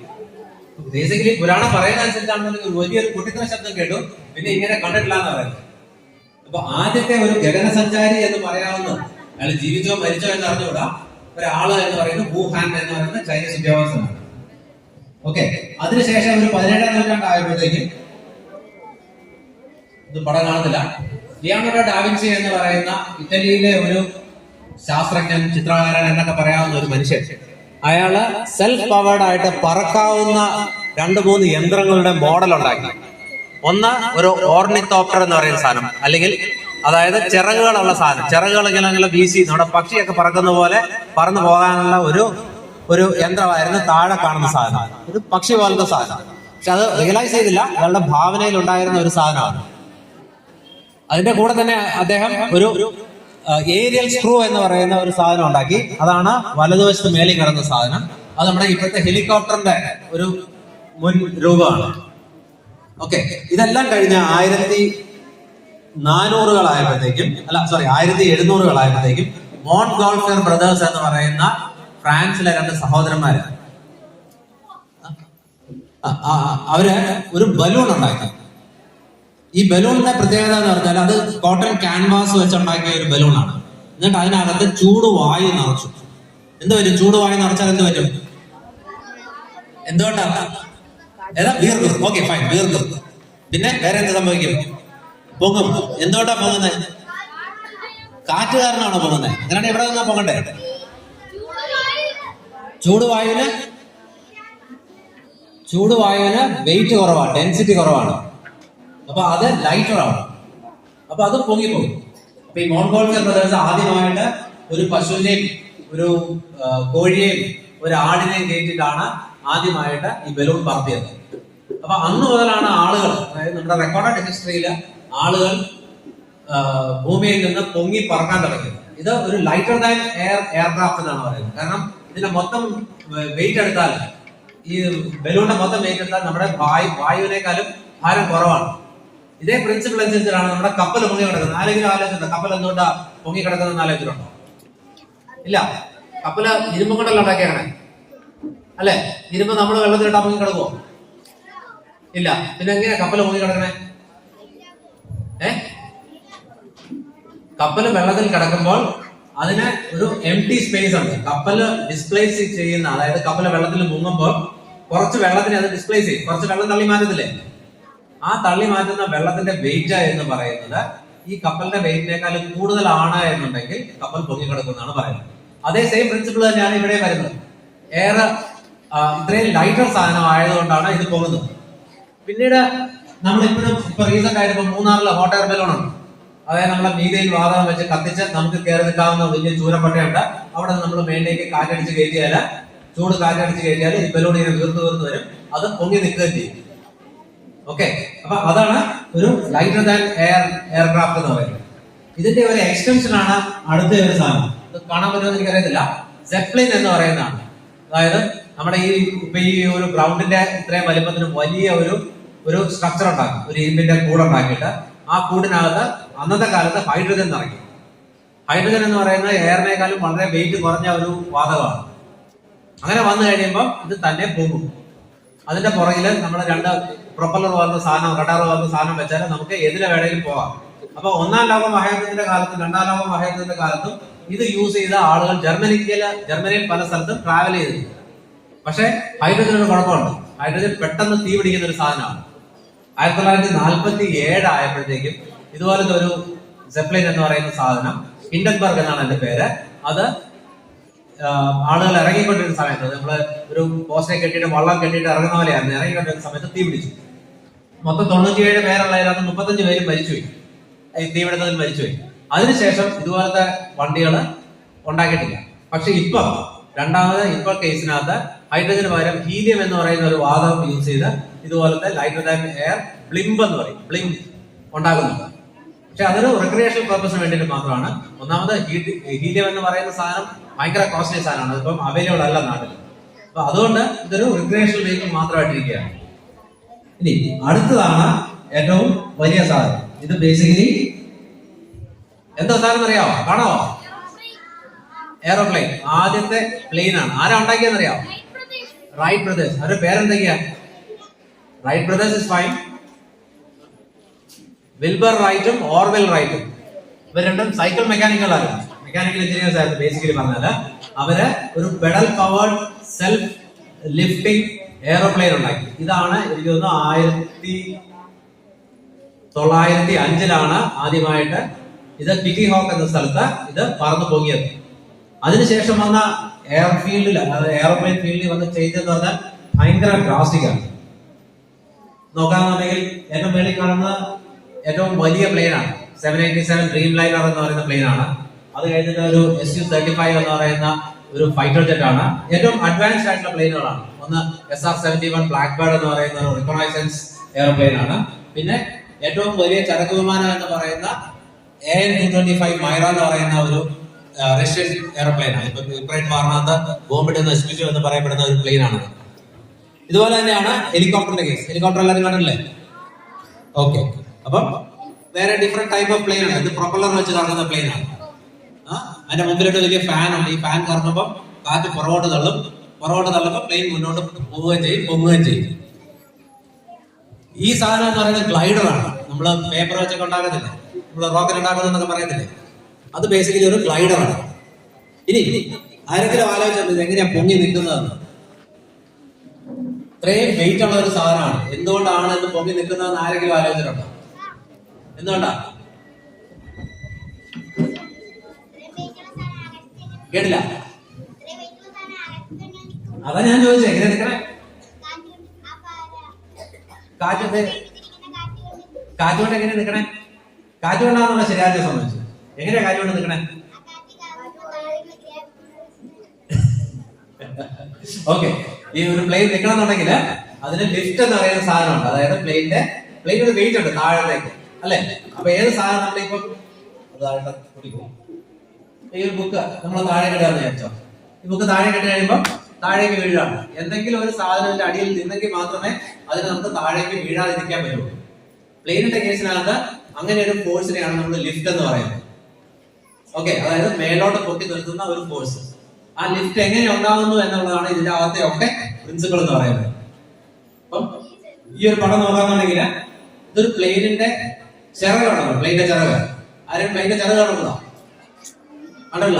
ബേസിക്കലി പുരാണം പറയുന്ന അനുസരിച്ചാണെന്നുണ്ടെങ്കിൽ വലിയൊരു പൊട്ടിക്കുന്ന ശബ്ദം കേട്ടു. പിന്നെ ഇങ്ങനെ കണ്ടിട്ടില്ല എന്ന് പറയുന്നത്. അപ്പൊ ആദ്യത്തെ ഒരു ഗഗനസഞ്ചാരി എന്ന് പറയാവുന്ന അയാൾ ജീവിച്ചോ മരിച്ചോ എന്ന് അറിഞ്ഞുകൂടാ ഒരാള് എന്ന് പറയുന്നത് വുഹാൻ എന്ന് പറയുന്ന ചൈനീസ് ഉദ്യോഗസ്ഥനാണ്. ഓക്കെ, അതിനുശേഷം ഒരു 17-ാം നൂറ്റാണ്ടായപ്പോഴത്തേക്കും ഇത് പടം കാണുന്നില്ല, ലിയോണാർഡോ ഡാവിൻസി എന്ന് പറയുന്ന ഇറ്റലിയിലെ ഒരു ശാസ്ത്രജ്ഞൻ, ചിത്രകാരൻ എന്നൊക്കെ പറയാവുന്ന ഒരു മനുഷ്യൻ, അയാള് സെൽഫ് പവേർഡ് ആയിട്ട് പറക്കാവുന്ന 2-3 യന്ത്രങ്ങളുടെ മോഡൽ ഉണ്ടാക്കി. ഒന്ന് ഒരു ഓർണിത്തോപ്റ്റർ എന്ന് പറയുന്ന സാധനം, അല്ലെങ്കിൽ അതായത് ചിറകുകളുള്ള സാധനം. ചിറകുകൾ ഇങ്ങനെ വീശി നമ്മുടെ പക്ഷിയൊക്കെ പറക്കുന്ന പോലെ പറന്നു പോകാനുള്ള ഒരു യന്ത്രമായിരുന്നു താഴെ കാണുന്ന സാധനം. ഒരു പക്ഷി പോലത്തെ സാധനം. പക്ഷെ അത് റിയലൈസ് ചെയ്തില്ല, അയാളുടെ ഭാവനയിൽ ഉണ്ടായിരുന്ന ഒരു സാധനമാണ്. അതിന്റെ കൂടെ തന്നെ അദ്ദേഹം ഒരു ഏരിയൽ സ്ക്രൂ എന്ന് പറയുന്ന ഒരു സാധനം ഉണ്ടാക്കി. അതാണ് വലതുവശത്ത് മേലിൽ കിടന്ന സാധനം. അത് നമ്മുടെ ഇപ്പോഴത്തെ ഹെലികോപ്റ്ററിന്റെ ഒരു മുൻ രൂപമാണ്. ഓക്കെ, ഇതെല്ലാം കഴിഞ്ഞ 1400-കളായപ്പോഴത്തേക്കും 1700-കളായപ്പോഴത്തേക്കും മോൺഗോൾഫിയർ ബ്രദേഴ്സ് എന്ന് പറയുന്ന ഫ്രാൻസിലെ 2 സഹോദരന്മാര് അവര് ഒരു ബലൂൺ ഉണ്ടാക്കി. ഈ ബലൂണിന്റെ പ്രത്യേകത എന്ന് പറഞ്ഞാൽ അത് കോട്ടൺ ക്യാൻവാസ് വെച്ചുണ്ടാക്കിയ ഒരു ബലൂണാണ്. എന്നിട്ട് അതിനകത്ത് ചൂടുവായു നിറച്ചു. എന്ത് പറ്റും? ചൂടുവായു നിറച്ചാൽ എന്ത് പറ്റും? എന്തുകൊണ്ടാണ്? ഏതാ? വീർക്കും. ഓക്കെ, ഫൈൻ, വീർക്കും. പിന്നെ വേറെ എന്ത് സംഭവിക്കും? പൊങ്ങും. എന്തുകൊണ്ടാ പൊങ്ങുന്നത്? കാറ്റ് കാരണമാണോ പൊങ്ങുന്നത്? അങ്ങനെയാണ് ഇവിടെ നിന്നാ പൊങ്ങണ്ടേ? ചൂടുവായുവിന് വെയിറ്റ് കുറവാണ്, ഡെൻസിറ്റി കുറവാണ്. അപ്പൊ അത് ലൈറ്റർ ആണ്. അപ്പൊ അത് പൊങ്ങിപ്പോകും. അപ്പൊ ഈ മോൺഗോൾഫിയർ ബ്രദേഴ്സ് ആദ്യമായിട്ട് ഒരു പശുവിനെയും ഒരു കോഴിയെയും ഒരു ആടിനെയും കയറ്റിയിട്ടാണ് ആദ്യമായിട്ട് ഈ ബലൂൺ പറത്തിയത്. അപ്പൊ അന്ന് മുതലാണ് ആളുകൾ, അതായത് നമ്മുടെ റെക്കോർഡഡ് ഹിസ്റ്ററിയിൽ ആളുകൾ ഭൂമിയിൽ നിന്ന് പൊങ്ങി പറക്കാൻ തുടങ്ങിയത്. ഇത് ഒരു ലൈറ്റർ ദാൻ എയർക്രാഫ്റ്റ് എന്നാണ് പറയുന്നത്. കാരണം ഇതിന്റെ മൊത്തം വെയിറ്റ് എടുത്താൽ, ഈ ബലൂണിന്റെ മൊത്തം വെയിറ്റ് എടുത്താൽ നമ്മുടെ വായുവിനേക്കാളും ഭാരം കുറവാണ്. ഇതേ പ്രിൻസിപ്പിൾ അനുസരിച്ചാണ് നമ്മുടെ കപ്പൽ പൊങ്ങി കിടക്കുന്നത്. ആരെങ്കിലും ആലോചിച്ചിട്ടുണ്ടോ കപ്പൽ എന്തുകൊണ്ടാ പൊങ്ങി കിടക്കുന്നത്? ആലോചിച്ചിട്ടുണ്ടോ? ഇല്ല. കപ്പല് ഇരുമ്പ് കൊണ്ടല്ല ഉണ്ടാക്കിയേക്കണേ, അല്ലെ? ഇരുമ്പ് നമ്മൾ വെള്ളത്തിലിട്ടാ പൊങ്ങി കിടക്കുവോ? ഇല്ല. പിന്നെ എങ്ങനെയാ കപ്പൽ പൊങ്ങി കിടക്കണേ? കപ്പല് വെള്ളത്തിൽ കിടക്കുമ്പോൾ അതിന് ഒരു എംപ്റ്റി സ്പേസ് ഉണ്ട്. കപ്പല് ഡിസ്പ്ലേസ് ചെയ്യുന്ന, അതായത് കപ്പല് വെള്ളത്തിൽ മുങ്ങുമ്പോൾ കുറച്ച് വെള്ളത്തിനെ അത് ഡിസ്പ്ലേസ് ചെയ്യും. കുറച്ച് വെള്ളം തള്ളി മാറ്റത്തില്ലേ? ആ തള്ളി മാറ്റുന്ന വെള്ളത്തിന്റെ വെയിറ്റ് എന്ന് പറയുന്നത് ഈ കപ്പലിന്റെ വെയിറ്റിനേക്കാളും കൂടുതലാണ് എന്നുണ്ടെങ്കിൽ കപ്പൽ പൊങ്ങിക്കിടക്കുമെന്നാണ് പറയുന്നത്. അതേ സെയിം പ്രിൻസിപ്പിൾ തന്നെയാണ് ഇവിടെ വരുന്നത്. എയർ ഇത്രയും ലൈറ്റർ സാധനം ആയതുകൊണ്ടാണ് ഇത് പോകുന്നത്. പിന്നീട് നമ്മൾ ഇപ്പൊ റീസെന്റ് ആയിട്ട് ഇപ്പൊ മൂന്നാറിലെ ഹോട്ട് എയർ ബലൂൺ ഉണ്ട്. അതായത് നമ്മളെ മീതയിൽ വാതകം വെച്ച് കത്തിച്ച് നമുക്ക് കയറി നിൽക്കാവുന്ന വലിയ ചൂരപ്പട്ടയുണ്ട്. അവിടെ നമ്മൾ മേളിലേക്ക് കാറ്റടിച്ച് കയറ്റിയാൽ, ചൂട് കാറ്റടിച്ച് കയറ്റിയാൽ ഈ ബലൂൺ ഇങ്ങനെ വീർത്ത് വരും, അത് പൊങ്ങി നിൽക്കുകയും ചെയ്യും. ഓക്കെ, അപ്പൊ അതാണ് ഒരു ലൈറ്റർ ദാൻ എയർക്രാഫ്റ്റ് എന്ന് പറയുന്നത്. ഇതിന്റെ ഒരു എക്സ്റ്റൻഷൻ ആണ് അടുത്ത ഒരു സാധനം. ഇത് കാണാൻ പറ്റുമെന്ന് എനിക്കറിയത്തില്ല. സെപ്ലിൻ എന്ന് പറയുന്നതാണ്. അതായത് നമ്മുടെ ഇപ്പൊ ഈ ഒരു ഗ്രൗണ്ടിന്റെ ഇത്രയും വലിപ്പത്തിന് വലിയ ഒരു സ്ട്രക്ചർ ഉണ്ടാക്കും, ഒരു ഇരുമ്പിന്റെ കൂടുണ്ടാക്കിയിട്ട് ആ കൂടിനകത്ത് അന്നത്തെ കാലത്ത് ഹൈഡ്രജൻ നിറയ്ക്കും. ഹൈഡ്രജൻ എന്ന് പറയുന്നത് എയറിനേക്കാളും വളരെ വെയിറ്റ് കുറഞ്ഞ ഒരു വാതകമാണ്. അങ്ങനെ വന്നു കഴിയുമ്പോൾ ഇത് തന്നെ പോകും. അതിന്റെ പുറകില് നമ്മൾ 2 പ്രൊപ്പല്ലർ പോലത്തെ സാധനം, റഡാർ പോലത്തെ സാധനം വെച്ചാൽ നമുക്ക് എതിരെ വേണമെങ്കിലും പോകാം. അപ്പൊ 1-ാം ലോക മഹായുദ്ധത്തിന്റെ കാലത്തും 2-ാം ലോക മഹായുദ്ധത്തിന്റെ കാലത്തും ഇത് യൂസ് ചെയ്ത ആളുകൾ ജർമ്മനിയിൽ പല സ്ഥലത്തും ട്രാവൽ ചെയ്തിട്ടുണ്ട്. പക്ഷെ ഹൈഡ്രജൻ ഒരു കുഴപ്പമുണ്ട്. ഹൈഡ്രജൻ പെട്ടെന്ന് തീ പിടിക്കുന്ന ഒരു സാധനമാണ്. 1947 ആയപ്പോഴത്തേക്കും ഇതുപോലത്തെ ഒരു സെപ്ലിൻ എന്ന് പറയുന്ന സാധനം, ഹിൻഡൻബർഗ് എന്നാണ് എന്റെ പേര്, അത് ആളുകൾ ഇറങ്ങിക്കൊണ്ടിരുന്ന സമയത്ത്, നമ്മള് ഒരു പോസ്റ്റെ കെട്ടിയിട്ട് വള്ളം കെട്ടിയിട്ട് ഇറങ്ങുന്ന പോലെയായിരുന്നു, ഇറങ്ങിക്കൊണ്ടിരുന്ന സമയത്ത് തീ പിടിച്ചു. മൊത്തം 97 പേരുള്ളതിനകത്ത് 35 പേരും മരിച്ചുപോയി, ഈ തീപിടുത്തത്തിൽ മരിച്ചുപോയി. അതിനുശേഷം ഇതുപോലത്തെ വണ്ടികൾ ഉണ്ടാക്കിയിട്ടില്ല. പക്ഷെ ഇപ്പോൾ കേസിനകത്ത് ഹൈഡ്രജന് പകരം ഹീലിയം എന്ന് പറയുന്ന ഒരു വാതകം യൂസ് ചെയ്ത് ഇതുപോലത്തെ ലൈറ്റർ ദാൻ എയർ ബ്ലിംബ് എന്ന് പറയും, ബ്ലിംബ് ഉണ്ടാക്കുന്നുണ്ട്. പക്ഷെ അതൊരു റിക്രിയേഷണൽ പർപ്പസിന് വേണ്ടിയിട്ട് മാത്രമാണ്. ഒന്നാമത് ഹീലിയം എന്ന് പറയുന്ന സാധനം ഭയങ്കര കോസ്റ്റ്ലി സാധനമാണ്, അതിപ്പം അവൈലബിൾ അല്ല നാട്ടിൽ. അപ്പൊ അതുകൊണ്ട് ഇതൊരു റിക്രിയേഷണൽ വെഹിക്കിൾ മാത്രമായിട്ടിരിക്കുകയാണ്. ഇനി അടുത്തതാണ് ഏറ്റവും വലിയ സാധനം. ഇത് ബേസിക്കലി എന്താ സാധനം അറിയാമോ? കാണാമോ? എയറോപ്ലെയിൻ. ആദ്യത്തെ പ്ലെയിൻ ആണ്. ആരാ ഉണ്ടാക്കിയെന്ന് അറിയാമോ? Wright brothers. അവരുടെ പേരെന്തൊക്കെയാ? Wright brothers is fine. Wilbur റൈറ്റും ഓർവെൽ റൈറ്റും ഇവർ രണ്ടും സൈക്കിൾ മെക്കാനിക്കൽ എഞ്ചിനീയേഴ്സ് ആയിരുന്നു. ബേസിക്കലി പറഞ്ഞാല് അവര് ഒരു pedal powered self lifting aeroplane ഉണ്ടാക്കി. ഇതാണ് എനിക്ക് തോന്നുന്നു 1905 ആദ്യമായിട്ട് ഇത് കിറ്റി ഹോക്ക് എന്ന സ്ഥലത്ത് ഇത് പറന്നു പൊങ്ങിയത്. അതിനുശേഷം വന്ന എയർഫീൽഡിൽ, അതായത് എയറോപ്ലെയിൻ ഫീൽഡിൽ വന്ന ചേഞ്ച് എന്ന് പറഞ്ഞാൽ ഭയങ്കര ഡ്രാസ്റ്റിക്കാണ്. നോക്കാന്നുണ്ടെങ്കിൽ ഏറ്റവും മേളിൽ കാണുന്ന ഏറ്റവും വലിയ പ്ലെയിൻ ആണ് 787 ഡ്രീം ലൈനർ എന്ന് പറയുന്ന പ്ലെയിൻ ആണ്. അത് കഴിഞ്ഞിട്ട് ഒരു SU-35 എന്ന് പറയുന്ന ഒരു ഫൈറ്റർ ജെറ്റ് ആണ്. ഏറ്റവും അഡ്വാൻസ്ഡ് ആയിട്ടുള്ള പ്ലെയിനുകളാണ്. ഒന്ന് SR-71 ബ്ലാക്ക് ബേർഡ് എന്ന് പറയുന്ന ഒരു റിക്കോണൈസൻസ് എയർപ്ലെയിൻ ആണ്. പിന്നെ ഏറ്റവും വലിയ ചരക്ക് വിമാനം എന്ന് പറയുന്ന AN-225 മൈറ എന്ന് പറയുന്ന ഒരു റഷ്യൻ എയർപ്ലെയിൻ ആണ്. ഇപ്പൊ യുക്രൈൻ വാറിനകത്ത് ബോംബിട്ട് നശിപ്പിച്ചു എന്ന് പറയപ്പെടുന്ന ഒരു പ്ലെയിൻ ആണ്. ഇതുപോലെ തന്നെയാണ് ഹെലികോപ്റ്ററിന്റെ കേസ്. ഹെലികോപ്റ്റർ എല്ലാവരും കണ്ടില്ലേ? ഓക്കെ. അപ്പം വേറെ ഡിഫറെന്റ് ടൈപ്പ് ഓഫ് പ്ലെയിൻ ആണ്. ഇത് പ്രൊപ്പല്ലർ വെച്ച് കറങ്ങുന്ന പ്ലെയിൻ ആണ്. അതിന്റെ മുമ്പിലോട്ട് വലിയ ഫാൻ ഉണ്ട്. ഈ ഫാൻ കറങ്ങുമ്പോൾ കാറ്റ് പുറകോട്ട് തള്ളുമ്പോൾ പ്ലെയിൻ മുന്നോട്ട് പോവുകയും ചെയ്യും, പൊങ്ങുകയും ചെയ്യും. ഈ സാധനം എന്ന് പറയുന്നത് ഗ്ലൈഡറാണ്. നമ്മൾ പേപ്പർ വെച്ചൊക്കെ ഉണ്ടാക്കത്തില്ലേ, നമ്മൾ റോക്കറ്റ് ഉണ്ടാക്കുന്നതെന്നൊക്കെ പറയത്തില്ലേ, അത് ബേസിക്കലി ഒരു ഗ്ലൈഡറാണ്. ഇനി ആരെങ്കിലും ആലോചിച്ചത് ഇത് എങ്ങനെയാ പൊങ്ങി നിൽക്കുന്നതെന്ന്? ഇത്രയും വെയിറ്റ് ഉള്ള ഒരു സാധനമാണ്. എന്തുകൊണ്ടാണ് ഇത് പൊങ്ങി നിൽക്കുന്നതെന്ന് ആരെങ്കിലും ആലോചിച്ചിട്ടുണ്ടോ? എന്തുകൊണ്ടാ? കേട്ടില്ല? അതാ ഞാൻ ചോദിച്ചത്, എങ്ങനെ നിൽക്കണേ? കാറ്റുകൊണ്ട് എങ്ങനെ നിൽക്കണേ? കാറ്റുകൊണ്ടാണെന്നുള്ള ശരിയായ സംബന്ധിച്ചു. എങ്ങനെയാ കാറ്റുകൊണ്ട് നിൽക്കണേ? ഓക്കെ. ഈ ഒരു പ്ലെയിൻ നിൽക്കണമെന്നുണ്ടെങ്കിൽ അതിന് ലിഫ്റ്റ് എന്ന് പറയുന്ന സാധനമുണ്ട്. അതായത് പ്ലെയിൻ ഒരു വെയിറ്റ് ഉണ്ട് താഴത്തേക്ക്, അല്ലെ? അപ്പൊ ഏത് സാധനം നമ്മളിപ്പോ ഈ ഒരു ബുക്ക് നമ്മൾ താഴെ കിട്ടാന്ന് വിചാരിച്ചോ. ഈ ബുക്ക് താഴെ കിട്ടി കഴിയുമ്പോൾ താഴേക്ക് വീഴാണ്. എന്തെങ്കിലും ഒരു സാധനത്തിന്റെ അടിയിൽ നിന്നെങ്കിൽ മാത്രമേ അതിന് നമുക്ക് താഴേക്ക് വീഴാതിരിക്കാൻ പറ്റുള്ളൂ. പ്ലെയിനിന്റെ കേസിനകത്ത് അങ്ങനെ ഒരു ഫോഴ്സിനെയാണ് നമ്മൾ ലിഫ്റ്റ് എന്ന് പറയുന്നത്. ഓക്കെ, അതായത് മേലോട്ട് പൊക്കി നിർത്തുന്ന ഒരു ഫോഴ്സ്. ആ ലിഫ്റ്റ് എങ്ങനെ ഉണ്ടാകുന്നു എന്നുള്ളതാണ് ഇതിന്റെ അകത്തെ ഒക്കെ പ്രിൻസിപ്പിൾ എന്ന് പറയുന്നത്. അപ്പം ഈ ഒരു പടം നോക്കാന്നുണ്ടെങ്കിൽ ഇതൊരു പ്ലെയിനിന്റെ ചിറകാണല്ലോ, പ്ലെയിനിന്റെ ചിറക്. ആരും പ്ലെയിനിന്റെ ചിറക് കാണുന്നതാ? കണ്ടല്ല?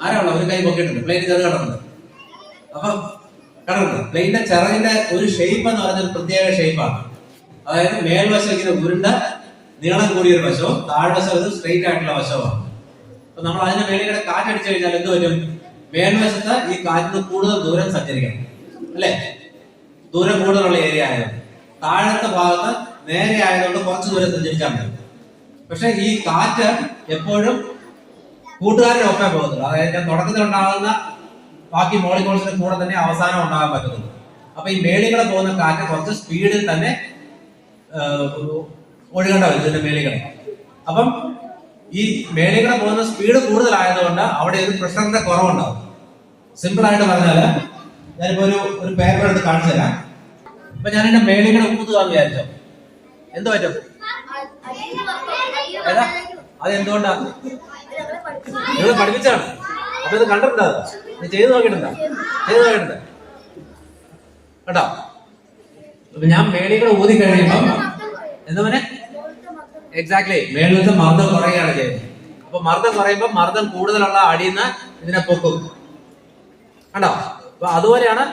ആരാണോ ഒരു കൈ പൊക്കിയിട്ടുണ്ട്? പ്ലെയിനിന്റെ ചിറക് കാണുന്നത്. അപ്പൊ കണ്ടല്ലോ, പ്ലെയിനിന്റെ ചിറകിന്റെ ഒരു ഷേപ്പ് എന്ന് പറഞ്ഞ ഒരു പ്രത്യേക ഷേപ്പാണ്. അതായത് മേൽവശം ഇങ്ങനെ ഉരുണ്ട നീളം കൂടിയൊരു വശവും താഴ്വശം ഒരു സ്ട്രെയിറ്റ് ആയിട്ടുള്ള വശവുമാണ്. അപ്പൊ നമ്മൾ അതിന്റെ മേളിൽ കാറ്റടിച്ചു കഴിഞ്ഞാൽ എന്ത് പറ്റും? മേൽവശത്ത് ഈ കാറ്റിന് കൂടുതൽ ദൂരം സഞ്ചരിക്കണം, അല്ലെ? ദൂരം കൂടുതലുള്ള ഏരിയ ആയതുകൊണ്ട്. താഴത്തെ ഭാഗത്ത് നേരെ ആയതുകൊണ്ട് കുറച്ച് ദൂരം സഞ്ചരിച്ചാൽ മതി. പക്ഷെ ഈ കാറ്റ് എപ്പോഴും കൂട്ടുകാരുടെ ഒപ്പേ പോകുന്നുള്ളൂ. അതായത് ഞാൻ തുടക്കത്തിൽ ഉണ്ടാകുന്ന ബാക്കി മോളിക്യൂൾസിന്റെ കൂടെ തന്നെ അവസാനം ഉണ്ടാകാൻ പറ്റുന്നുള്ളൂ. അപ്പൊ ഈ മേളികളെ പോകുന്ന കാറ്റ് കുറച്ച് സ്പീഡിൽ തന്നെ ഒഴുകേണ്ട വരും ഇതിന്റെ മേളികളെ. അപ്പം ഈ മേളികളെ പോകുന്ന സ്പീഡ് കൂടുതലായതുകൊണ്ട് അവിടെ ഒരു പ്രഷറിന്റെ കുറവുണ്ടാവും. സിമ്പിൾ ആയിട്ട് പറഞ്ഞാല് ഞാനിപ്പോ ഒരു പേപ്പർ എടുത്ത് കാണിച്ചു തരാം. അപ്പൊ ഞാൻ എന്റെ മേളികളെ ഊതുകാന്ന് വിചാരിച്ചോ, എന്ത് പറ്റും? ഏതാ അതെന്തുകൊണ്ടാ? നിങ്ങൾ പഠിപ്പിച്ചാണ്. അപ്പൊ ഇത് കണ്ടിട്ടുണ്ടോ? നീ ചെയ്തു നോക്കിയിട്ടുണ്ടോ? കേട്ടോ? അപ്പൊ ഞാൻ മേളികളെ ഊതി കഴിയുമ്പോ എന്താ പറഞ്ഞേ? എക്സാക്ട്ലി മേളിലത്തെ മർദ്ദം കുറയുകയാണ് ചെയ്യുന്നത്. അപ്പൊ മർദ്ദം കുറയുമ്പോൾ മർദ്ദം കൂടുതലുള്ള അടിയിൽ നിന്ന് ഇതിനെ പൊക്കും. കണ്ടോ? അപ്പൊ അതുപോലെയാണ്.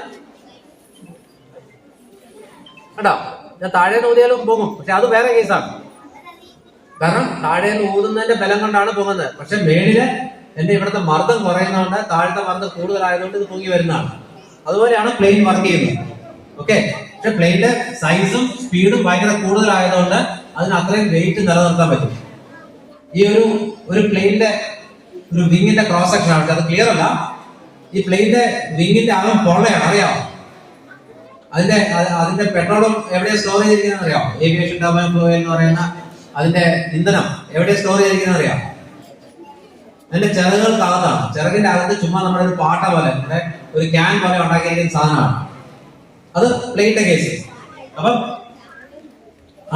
കണ്ടോ? ഞാൻ താഴേന്ന് ഊതിയാലും പോകും, പക്ഷെ അത് വേറെ കേസാണ്. കാരണം താഴേന്ന് ഊതുന്നതിന്റെ ബലം കൊണ്ടാണ് പോകുന്നത്. പക്ഷെ മേളില് എന്റെ ഇവിടുത്തെ മർദ്ദം കുറയുന്നതുകൊണ്ട് താഴത്തെ മർദ്ദം കൂടുതലായതുകൊണ്ട് ഇത് പൊങ്ങി വരുന്നതാണ്. അതുപോലെയാണ് പ്ലെയിൻ വർക്ക് ചെയ്യുന്നത്. ഓക്കെ, പക്ഷെ പ്ലെയിനിന്റെ സൈസും സ്പീഡും ഭയങ്കര കൂടുതലായതുകൊണ്ട് അതിന് അത്രയും വെയിറ്റ് നിലനിർത്താൻ പറ്റും. ഈ ഒരു പ്ലെയിനിന്റെ ഒരു വിങ്ങിന്റെ ക്രോസ് സെക്ഷൻ ആണ്. അത് ക്ലിയർ അല്ല. ഈ പ്ലെയിനിന്റെ വിങ്ങിന്റെ അകം പൊള്ളയാണ്, അറിയാമോ? അതിന്റെ പെട്രോളും എവിടെ സ്റ്റോർ ചെയ്തിരിക്കുന്നത് അറിയാം? ഏവിയേഷൻ ടർബൈൻ ഫ്ലൂയിഡ് എന്ന് പറയുന്ന അതിന്റെ ഇന്ധനം എവിടെ സ്റ്റോർ ചെയ്തിരിക്കുന്നത് അറിയാം? അതിന്റെ ചിറകുകൾക്കകത്താണ്. ചിറകിന്റെ അകത്ത് ചുമ്മാ നമ്മുടെ ഒരു പാട്ട പോലെ ഒരു ക്യാൻ പോലെ ഉണ്ടാക്കിയിരിക്കുന്ന സാധനമാണ്. അത് പ്ലെയിന്റെ കേസ്. അപ്പം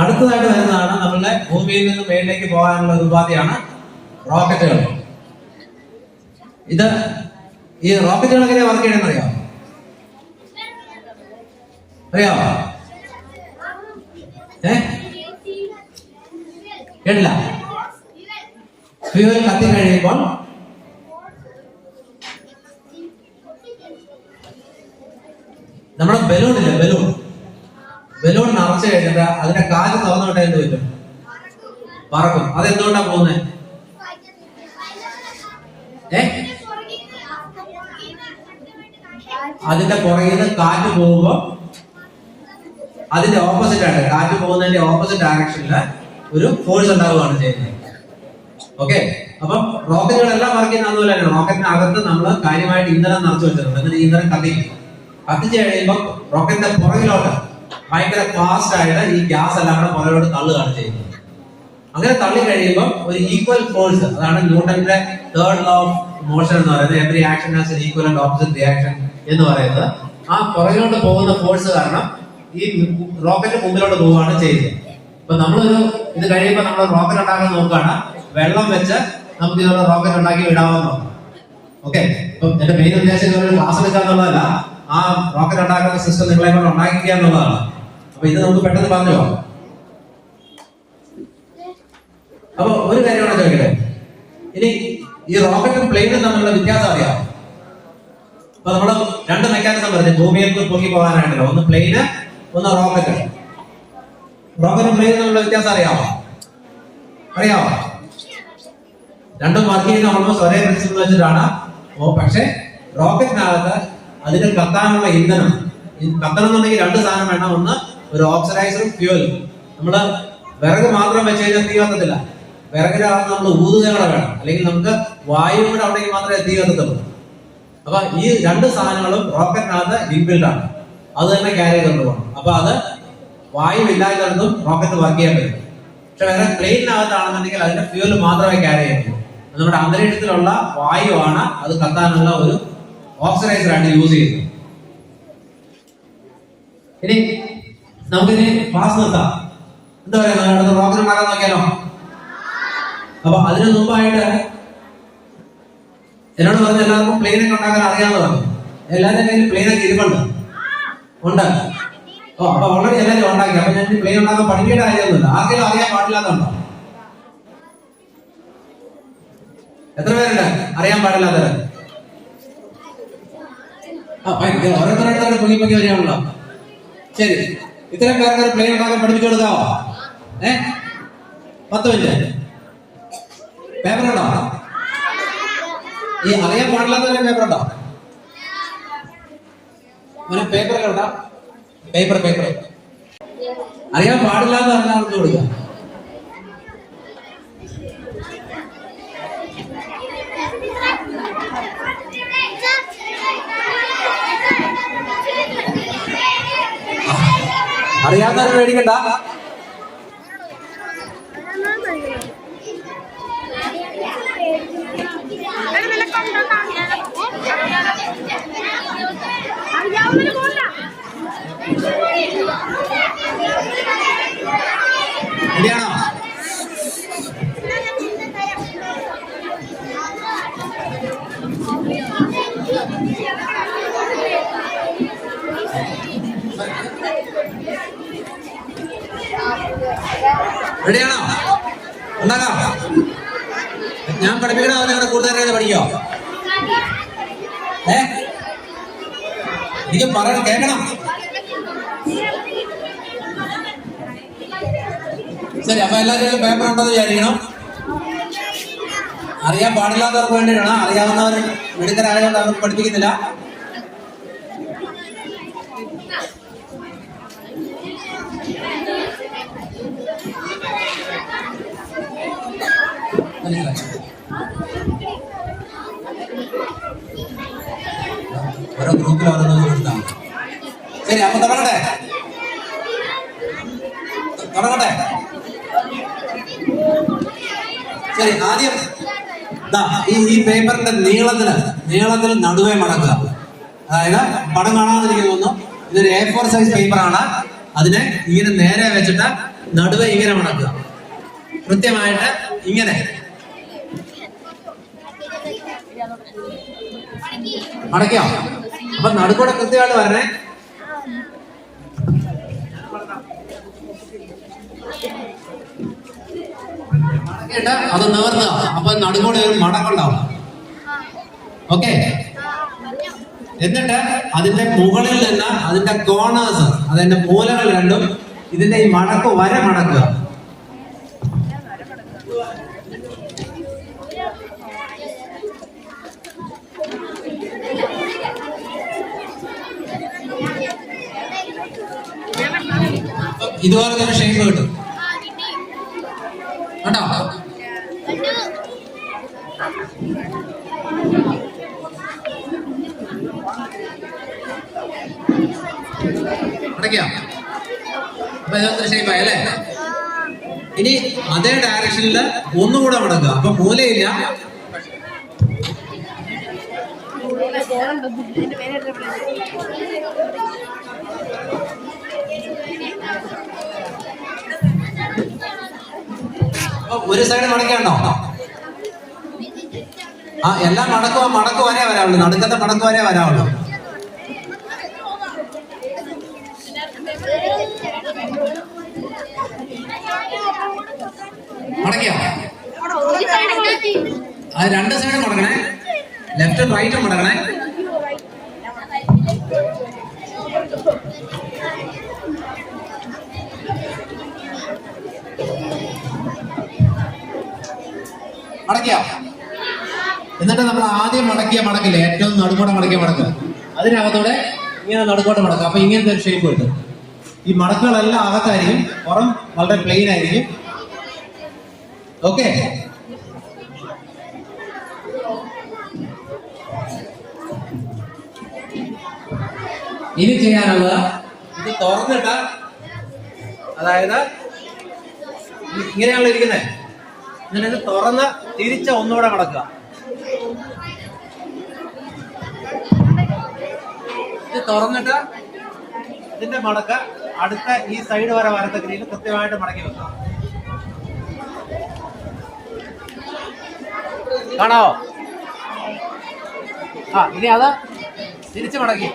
അടുത്തതായിട്ട് വരുന്നതാണ് നമ്മളുടെ ഭൂമിയിൽ നിന്ന് മേളിലേക്ക് പോകാനുള്ള ഒരു ഉപാധിയാണ് റോക്കറ്റുകൾ. ഈ റോക്കറ്റുകൾ എങ്ങനെയാ വർക്ക് ചെയ്യണമെന്ന് അറിയാമോ? കേട്ടില്ല? ഫ്യൂവൽ കത്തി കഴിയുമ്പോൾ നമ്മുടെ ബലൂൺ നിറച്ചു കഴിഞ്ഞിട്ട് അതിന്റെ കാറ്റ് തുറന്നു വിട്ടാൽ എന്ത് പറ്റും? പറക്കും. അതെന്തുകൊണ്ടാ പോകുന്നത്? അതിന്റെ പുറകിൽ നിന്ന് കാറ്റ് പോകുമ്പോ അതിന്റെ ഓപ്പോസിറ്റ് ആയിട്ട്, കാറ്റ് പോകുന്നതിന്റെ ഓപ്പോസിറ്റ് ഡയറക്ഷനില് ഒരു ഫോഴ്സ് ഉണ്ടാവുകയാണ് ചെയ്യുന്നത്. ഓക്കെ, അപ്പം റോക്കറ്റുകളെല്ലാം വർക്ക് ചെയ്യുന്ന അതുപോലെ തന്നെ റോക്കറ്റിനകത്ത് നമ്മൾ കാര്യമായിട്ട് ഇന്ധനം നിറച്ചു വെച്ചിട്ടുണ്ട്. എന്നിട്ട് ഇന്ധനം കത്തിച്ചു കഴിയുമ്പോൾ റോക്കറ്റിന്റെ പുറകിലോട്ട് ഭയങ്കര ഫാസ്റ്റ് ആയിട്ട് ഈ ഗ്യാസ് എല്ലാം കൂടെ പുറകിലോട്ട് തള്ളുകയാണ് ചെയ്യുന്നത്. അങ്ങനെ തള്ളി കഴിയുമ്പോൾ ഒരു ഈക്വൽ ഫോഴ്സ്, അതാണ് ന്യൂട്ടന്റെ തേർഡ് ലോ ഓഫ് മോഷൻ എന്ന് പറയുന്നത്. Every action has N equal and opposite reaction എന്ന് പറയുന്നത്. ആ പുറകിലോട്ട് പോകുന്ന ഫോഴ്സ് കാരണം ഈ റോക്കറ്റ് മുമ്പിലോട്ട് പോവുകയാണ് ചെയ്യുന്നത്. അപ്പൊ ഇത് കഴിയുമ്പോൾ നമ്മൾ റോക്കറ്റ് ഉണ്ടാക്കാൻ നോക്കുകയാണ്. വെള്ളം വെച്ച് നമുക്ക് ഇതുള്ള റോക്കറ്റ് ഉണ്ടാക്കി വിടാമെന്ന് നോക്കാം. ഓക്കെ, അപ്പൊ എന്റെ മെയിൻ ഉദ്ദേശം ഒരു ക്ലാസ് എടുക്കുക എന്നുള്ളതല്ല, ആ റോക്കറ്റ് ഉണ്ടാക്കുന്ന സിസ്റ്റം നിങ്ങളെ കൊണ്ട് ഉണ്ടാക്കിക്കുക എന്നുള്ളതാണ്. അപ്പൊ ഇത് നമുക്ക് പെട്ടെന്ന് പറഞ്ഞു പോകാം. അപ്പൊ ഒരു കാര്യമാണ് ചോദിക്കട്ടെ, ഇനി ഈ റോക്കറ്റും പ്ലെയിനും തമ്മിലുള്ള വ്യത്യാസം അറിയാം? അപ്പൊ നമ്മള് രണ്ട് മെക്കാനിസം പറഞ്ഞു ഭൂമിയിൽ പൊങ്ങി പോകാനായിട്ടല്ലോ. ഒന്ന് പ്ലെയിന്, ഒന്ന് റോക്കറ്റ്. റോക്കറ്റും പ്ലെയിനും തമ്മിലുള്ള വ്യത്യാസം അറിയാമോ? രണ്ടും വർക്ക് ചെയ്യുന്ന ഓൾമോസ്റ്റ് ഒരേ പ്രിൻസിപ്പിൾ വെച്ചിട്ടാണ്. പക്ഷെ റോക്കറ്റിനകത്ത് അതിന് കത്താനുള്ള ഇന്ധനം കത്തണം എന്നുണ്ടെങ്കിൽ രണ്ട് സാധനം വേണം. ഒന്ന് ഒരു ഓക്സിഡൈസറും ഫ്യൂവലും. നമ്മള് വിറക് മാത്രം വെച്ച് കഴിഞ്ഞാൽ തീ കത്തത്തില്ല. വിറകിനകത്ത് നമ്മൾ ഊതുകകളെ വേണം, അല്ലെങ്കിൽ നമുക്ക് വായു കൂടെ ഉണ്ടെങ്കിൽ മാത്രമേ തീ കത്തത്തുള്ളൂ. അപ്പൊ ഈ രണ്ട് സാധനങ്ങളും റോക്കറ്റിനകത്ത് ഇൻബിൽഡ് ആണ്. അത് തന്നെ ക്യാരി ചെയ്തുകൊണ്ട് പോകണം. അപ്പൊ അത് വായു ഇല്ലാത്തതും റോക്കറ്റ് വർക്ക് ചെയ്യാൻ പറ്റും. പക്ഷെ വേറെ പ്ലെയിനിനകത്താണെന്നുണ്ടെങ്കിൽ അതിന്റെ ഫ്യൂവൽ മാത്രമേ ക്യാരി ചെയ്യുള്ളൂ. നമ്മുടെ അന്തരീക്ഷത്തിലുള്ള വായുവാണ് അത് കത്താനുള്ള ഒരു ഓക്സിഡൈസർ ആയിട്ട് യൂസ് ചെയ്യുന്നത്. ഇനി നമുക്കിനി ക്ലാസ് നിർത്താം. എന്താ പറയുക, റോക്കറ്റ് ഉണ്ടാക്കാൻ നോക്കിയാലോ? അപ്പൊ അതിനു മുമ്പായിട്ട് എന്നോട് പറഞ്ഞ എല്ലാവർക്കും പ്ലെയിനൊക്കെ ഉണ്ടാക്കാൻ അറിയാമെന്ന് പറഞ്ഞു. എല്ലാവരുടെ കയ്യിൽ പ്ലെയിനൊക്കെ ഇരിപ്പുണ്ട്, ഉണ്ട്. അപ്പൊ ഓൾറെഡി എല്ലാവരും ഉണ്ടാക്കി. അപ്പൊ ഞാൻ പ്ലെയിൻ ഉണ്ടാക്കാൻ പഠിക്കേണ്ട കാര്യമൊന്നുമില്ല. ആർക്കെങ്കിലും അറിയാൻ പാടില്ലാത്തതുണ്ടോ? എത്ര പേരുണ്ട് അറിയാൻ പാടില്ലാത്തവര്? ഓരോരുത്തരോരുത്തരുടെ പൊങ്ങി വരികയാണല്ലോ. ശരി, ഇത്തരം പേർക്ക് പ്ലെയിൻ ഉണ്ടാക്കാൻ പഠിപ്പിച്ചു കൊടുക്കാവോ? 10 മിനിറ്റ്. പേപ്പർ ഉണ്ടോ? ഈ അറിയാൻ പാടില്ലാത്തവരെ പേപ്പർ ഉണ്ടോ? അങ്ങനെ പേപ്പറൊക്കെ ഉണ്ടോ? പേപ്പർ അറിയാൻ പാടില്ലാത്ത ആൾക്ക് കൊടുക്കുക. അറിയാവുന്നവർ പേടിക്കണ്ട. റെഡിയാണോ? റെഡിയാണോ? ഉണ്ടാകാം. ഞാൻ പഠിപ്പിക്കണോ നിങ്ങളുടെ കൂട്ടുകാരെ പഠിക്കോ? എനിക്ക് പറയണം, കേൾക്കണം. ശരി, അപ്പൊ എല്ലാവരും പേപ്പർ ഉണ്ടെന്ന് വിചാരിക്കണം. അറിയാൻ പാടില്ലാത്തവർക്ക് വേണ്ടിയിട്ടാണ്. അറിയാവുന്നവർ മിടുക്കരായതുകൊണ്ട് അവർക്ക് പഠിപ്പിക്കുന്നില്ല. ഓരോ ഗ്രൂപ്പിൽ ഓരോന്ന് കൊടുത്താൽ ശരി. അപ്പൊ തുടങ്ങട്ടെ. ശരി, ആദ്യം ഈ പേപ്പറിന്റെ നീളത്തിൽ നടുവേ മടക്കുക. അതായത് പടം കാണാതിരിക്കുന്നു തോന്നുന്നു. ഇതൊരു A4 സൈസ് പേപ്പറാണ്. അതിനെ ഇങ്ങനെ നേരെ വെച്ചിട്ട് നടുവേ ഇങ്ങനെ മടക്കുക. കൃത്യമായിട്ട് ഇങ്ങനെ മടക്കിയോ? അപ്പൊ നടുക്കൂടെ കൃത്യമായിട്ട് വരണേ. അത് നിവർത്തുക. അപ്പൊ നടുക്കൂടെ ഒരു മടക്കുണ്ടാവും. ഓക്കെ. എന്നിട്ട് അതിന്റെ മുകളിൽ നിന്ന് അതിന്റെ കോർണേഴ്സ്, അതിന്റെ മൂലകൾ രണ്ടും ഇതിന്റെ ഈ മടക്ക് വരെ മടക്കുക. ഇതുപോലത്തെ ഒരു ഷേപ്പ് കിട്ടും കേട്ടോ. അടയ്ക്കാം. അപ്പൊ ഇതൊരു ഷേപ്പായി അല്ലേ? ഇനി അതേ ഡയറക്ഷനിൽ ഒന്നുകൂടെ മടക്കുക. അപ്പൊ മൂലയില്ല. ഒരു സൈഡ് മടക്കാണ്ടോ? എല്ലാം മടക്ക് വരെ വരാവുള്ളൂ. നടുക്കത്തെ മടക്ക് വരെ വരാവുള്ളൂ. മടക്കിയോ? അത് രണ്ട് സൈഡ് മടക്കണേ. ലെഫ്റ്റും റൈറ്റും മടക്കണേ. മടക്കിയോ? എന്നിട്ട് നമ്മൾ ആദ്യം മടക്കിയ മടക്കില്ലേ, ഏറ്റവും നടുക്കോടെ മടക്കിയ മടക്ക്, അതിനകത്തൂടെ ഇങ്ങനെ നടുക്കോട്ട് മടക്കുക. അപ്പൊ ഇങ്ങനത്തെ ഒരു ഷേപ്പ് കിട്ടും. ഈ മടക്കുകളെല്ലാം അകത്തായിരിക്കും, പുറം വളരെ പ്ലെയിൻ ആയിരിക്കും. ഓക്കെ. ഇനി ചെയ്യാനുള്ളത് ഇത് തുറന്നിട്ട്, അതായത് ഇങ്ങനെയാണല്ലോ ഇരിക്കുന്നത്, ഇങ്ങനെ തുറന്ന് തിരിച്ച ഒന്നുകൂടെ മടക്കുക. ഇത് തുറന്നിട്ട് ഇതിന്റെ മടക്ക് അടുത്ത ഈ സൈഡ് വരെ വരത്തക്ക രീതിയിൽ കൃത്യമായിട്ട് മടക്കി വെക്കുക. കാണോ? ഇനി അത് തിരിച്ചു മടക്കി.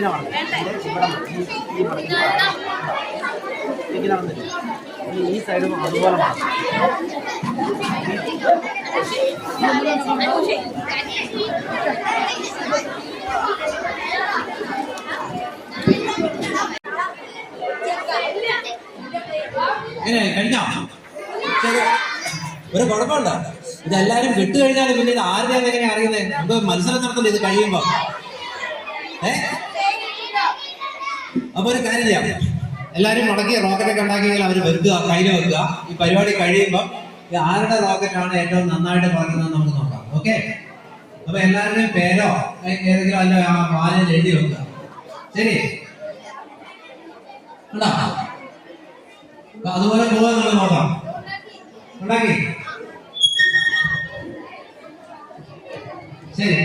ഇങ്ങനെ വന്നു ഇങ്ങനെ വന്നില്ല ഈ സൈഡും അതുപോലെ മാറും. എങ്ങനെ കഴിഞ്ഞോ? ഒരു കുഴപ്പമുണ്ടോ? ഇതെല്ലാരും വിട്ടു കഴിഞ്ഞാൽ പിന്നെ ഇത് ആരുടെയാണെന്ന് എങ്ങനെ അറിയുന്നത്? നമുക്ക് മത്സരം നടത്തണ്ടേ ഇത് കഴിയുമ്പോ? അപ്പൊ ഒരു കാര്യം ചെയ്യാം, എല്ലാരും മുടക്കി റോക്കറ്റൊക്കെ ഉണ്ടാക്കിയാൽ അവർ വെക്കുക, കയ്യിൽ വെക്കുക. ഈ പരിപാടി കഴിയുമ്പോൾ ആരുടെ റോക്കറ്റാണ് ഏറ്റവും നന്നായിട്ട് പറക്കുന്നത് നമുക്ക് നോക്കാം. ഓക്കെ, അപ്പൊ എല്ലാവരുടെയും പേരോ ഏതെങ്കിലും അല്ല ആ വാലിൽ എഴുതി വെക്കുക. ശരി, അതുപോലെ പോകാൻ നമ്മൾ നോക്കാം. ഉണ്ടാക്കി ശരി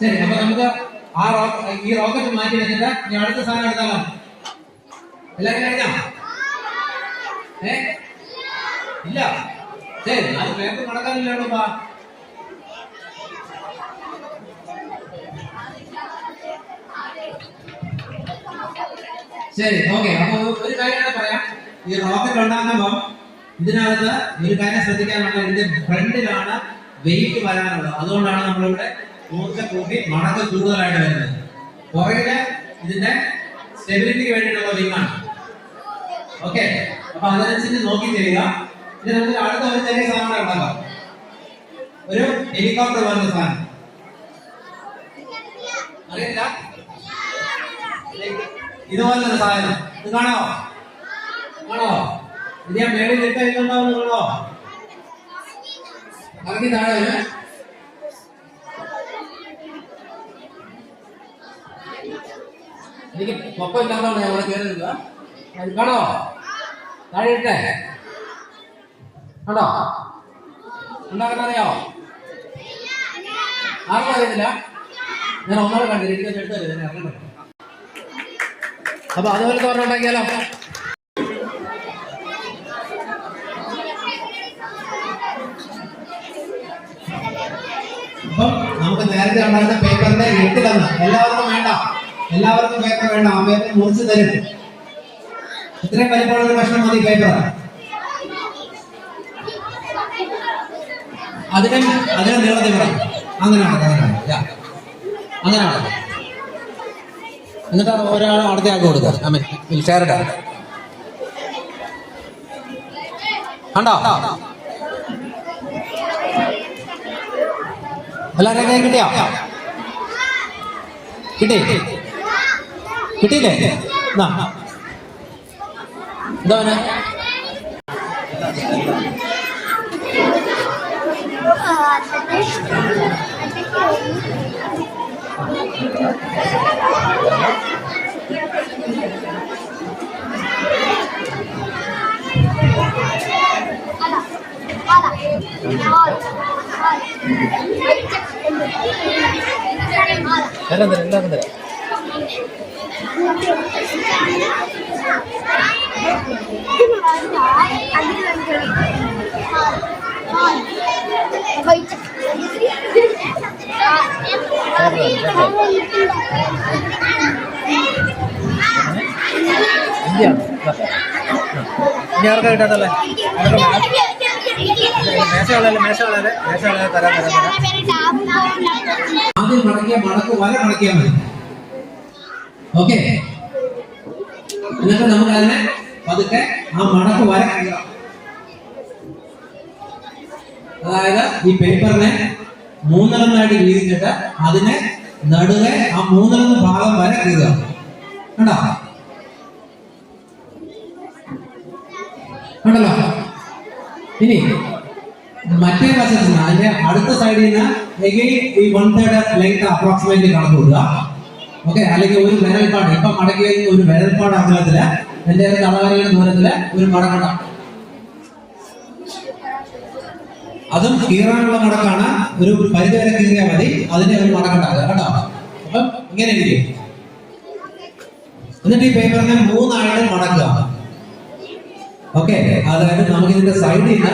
ശരി. അപ്പൊ നമുക്ക് ഈ റോക്കറ്റ് മാറ്റി വെച്ചിട്ട് ഇനി അടുത്ത സാധനം എടുത്താലോ? എല്ലാവരും കഴിഞ്ഞോ? ഇല്ല, ശരി. അത് പേപ്പർ നടക്കാനില്ലാണ്ടോ? ശരി, ഓക്കെ. അപ്പൊ ഒരു കാര്യം പറയാം, ഈ റോക്കറ്റ് ഉണ്ടാക്കുമ്പോൾ ഇതിനകത്ത് ഒരു കാര്യം ശ്രദ്ധിക്കാനുള്ള, ഇതിന്റെ ഫ്രണ്ടിലാണ് വെയിറ്റ് വരാനുള്ളത്. അതുകൊണ്ടാണ് നമ്മളിവിടെ മൂർച്ച കൂട്ടി മടക്ക് കൂടുതലായിട്ട് വരുന്നത്. പുറകില് ഇതിന്റെ സ്റ്റെബിലിറ്റിക്ക് വേണ്ടിയിട്ടുള്ള വിങ്ങാണ്. ഓക്കെ, അപ്പൊ അതനുസരിച്ച് നോക്കി ചെയ്യുക. ഇത് നമുക്ക് അടുത്ത ഒരു ചെറിയ സാധനം ഉണ്ടാക്കാം, ഒരു ഹെലികോപ്റ്റർ പോലത്തെ സാധനം. അറിയില്ല, ഇതുപോലൊരു സാധനം. ഇത് കാണോ? കാണോ? ഇത് ഞാൻ മേളിൽ ഇട്ട് എഴുതുണ്ടാവും. കാണോ? ഇറങ്ങി താഴെ വരും. എനിക്ക് പൊക്കമില്ലാത്തതാണ് ഞാൻ അവിടെ കയറിയില്ല. കാണോ? താഴെ ഇട്ടേ കണ്ടോ? ഉണ്ടാക്കാൻ അറിയാവോ? ആർക്കും അറിയത്തില്ല. ഞാൻ ഒന്നാമത് കണ്ടില്ല, എനിക്ക് എടുത്തു തരും. ഞാൻ ഇറങ്ങി. അപ്പൊ അതുപോലെ തോരണം ഉണ്ടാക്കിയാലോ? അപ്പം നമുക്ക് നേരത്തെ ഉണ്ടായിരുന്ന പേപ്പറിന്റെ 8 എല്ലാവർക്കും വേണ്ട, എല്ലാവർക്കും പേപ്പർ വേണ്ട. ആ പേപ്പർ മുറിച്ച് തരും. ഇത്രയും വലിപ്പമുള്ള കഷ്ണം മതി പേപ്പർ. അതിനെ നീളത്തിൽ പറയും. അങ്ങനെയാണ്. എന്നിട്ട് ഒരാൾ അടുത്ത ആൾക്ക് കൊടുക്കുക. ഷെയർ ഇടാം. കണ്ടോ? എല്ലാവരും കൈ കിട്ടിയോ? കിട്ടിയില്ലേ? എന്താ എല്ലാവർക്കും തരാം. ഇനി ആർക്കാ കിട്ടാത്തല്ലേ? ആദ്യം മടക്ക് വര മടക്കിയാൽ മതി. ഓക്കെ, എന്നിട്ട് നമുക്ക് അതിനെ പതുക്കെ ആ മടക്ക് വര കീറാം. അതായത് ഈ പേപ്പറിനെ 3 വീതിച്ചിട്ട് അതിനെ നടുവെ ആ 3 ഭാഗം വരെ കീറുക. കണ്ടല്ലോ? ഇനി മറ്റേ വശത്ത് അതിന്റെ അടുത്ത സൈഡിൽ നിന്ന് ഈ 1/3 ലെങ്ത് അപ്രോക്സിമേറ്റ്ലി കണക്ക് കൊടുക്കുക. ഓക്കെ, അല്ലെങ്കിൽ ഒരു വിരൽപ്പാട്, ഇപ്പൊ മടക്കി കഴിഞ്ഞ ഒരു വിരൽപ്പാട് അകലത്തില് എന്റെ തടവരയുടെ ദൂരത്തില് ഒരു മടക്കണ്ട. അതും കീറാനുള്ള മടക്കാണ്. ഒരു പരിധി വരെ കീറിയാൽ മതി, അതിനെ ഒരു മടക്കുണ്ടാകുക. കേട്ടോ? അപ്പം ഇങ്ങനെ ഇരിക്കും. എന്നിട്ട് ഈ പേപ്പറിനെ 3 മടക്കുക. ഓക്കെ, അതായത് നമുക്ക് ഇതിന്റെ സൈഡിൽ നിന്ന്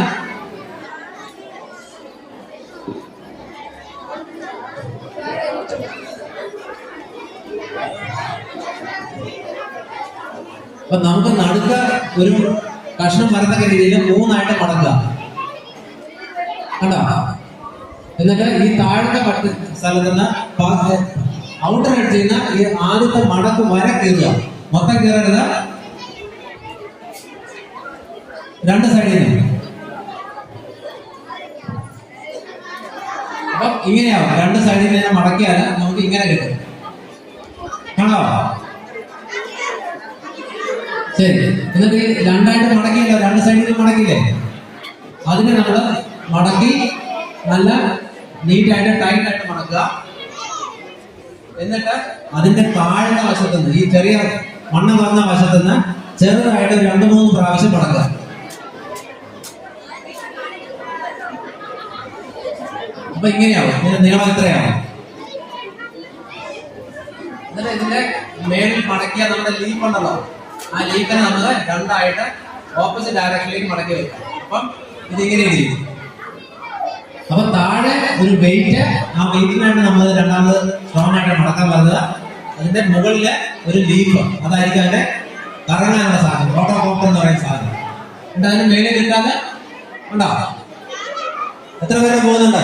അപ്പൊ നമുക്ക് നടുക്ക ഒരു കഷ്ണം വരത്തക്ക രീതിയിൽ 3 ആയിട്ട് മടക്കുക. കണ്ടോ? എന്നിട്ട് ഈ താഴത്തെ സ്ഥലത്ത് നിന്ന് ഔട്ടർ ആയിട്ട് ചെയ്യുന്ന ഈ ആദ്യത്തെ മടക്ക് വര കീറുക. മൊത്തം കീറരുത്, 2 സൈഡിൽ നിന്ന്. അപ്പൊ ഇങ്ങനെയാവും. 2 സൈഡിൽ നിന്ന് മടക്കിയാൽ നമുക്ക് ഇങ്ങനെ കിട്ടും. കാണോ? ശരി. എന്നിട്ട് ഈ 2 ആയിട്ട് മടക്കിയില്ല, 2 സൈഡിൽ നിന്ന് മടക്കില്ലേ, അതിനെ നമ്മൾ മടക്കി നല്ല നീറ്റായിട്ട് ടൈറ്റായിട്ട് മടക്കുക. എന്നിട്ട് അതിന്റെ താഴ്ന്ന വശത്തുനിന്ന് ഈ ചെറിയ മണ്ണ് വന്ന വശത്തുനിന്ന് ചെറുതായിട്ട് 2-3 പ്രാവശ്യം മടക്കുക. അപ്പൊ ഇങ്ങനെയാവും. ഇതിന്റെ നീളം എത്രയാവും? എന്നിട്ട് ഇതിന്റെ മേളിൽ മടക്കിയ നമ്മുടെ ലീഫ് ഉണ്ടല്ലോ, ആ ലീഫിനെ നമ്മൾ 2 ആയിട്ട് ഓപ്പോസിറ്റ് ഡയറക്ഷനിലേക്ക് മടക്കി വെക്കാം. അപ്പം ഇതിങ്ങനെ ഇരിക്കും. അപ്പൊ താഴെ ഒരു വെയിറ്റ്, ആ വെയിറ്റിനായിട്ട് നമ്മൾ രണ്ടാമത് സ്ട്രോങ് ആയിട്ട് മടക്കാൻ പറഞ്ഞത്. അതിന്റെ മുകളില് ഒരു ലീഫ്, അതായിരിക്കും അതിന്റെ കറങ്ങാനുള്ള സാധനം, റോട്ടോകോപ്റ്റർ എന്ന് പറയുന്ന സാധനം. എന്നിട്ട് അതിന് മേലെ കിട്ടാതെ ഉണ്ടോ? എത്ര പേരെ പോകുന്നുണ്ട്?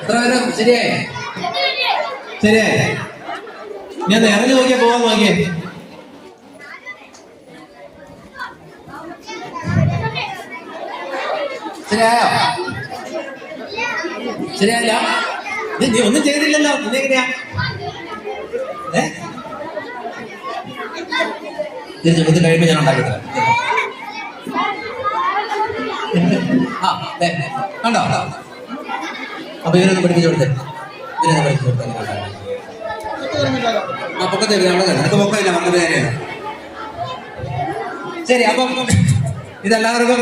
എത്ര പേര് ശരിയായി? ശരിയായി. ഞാൻ ഇറങ്ങി നോക്കിയാ പോവാൻ നോക്കിയേ. ശരിയായോ? ശരിയായില്ല? നീ ഒന്നും ചെയ്തില്ലല്ലോ, പിന്നെ എങ്ങനെയാ? ഇത് കഴിയുമ്പോ ഞാൻ ഉണ്ടാക്കി തരാം. കണ്ടോ? അപ്പൊ ഇവരൊന്ന് പഠിപ്പിച്ചു കൊടുത്തേ. ഇവരൊന്ന് പഠിപ്പിച്ചു കൊടുത്തേ. ആ പൊക്കത്തെ നമുക്ക് പൊക്കമില്ല, പറഞ്ഞത് കാര്യമാണ്. ശരി, അപ്പം ഇതെല്ലാവർക്കും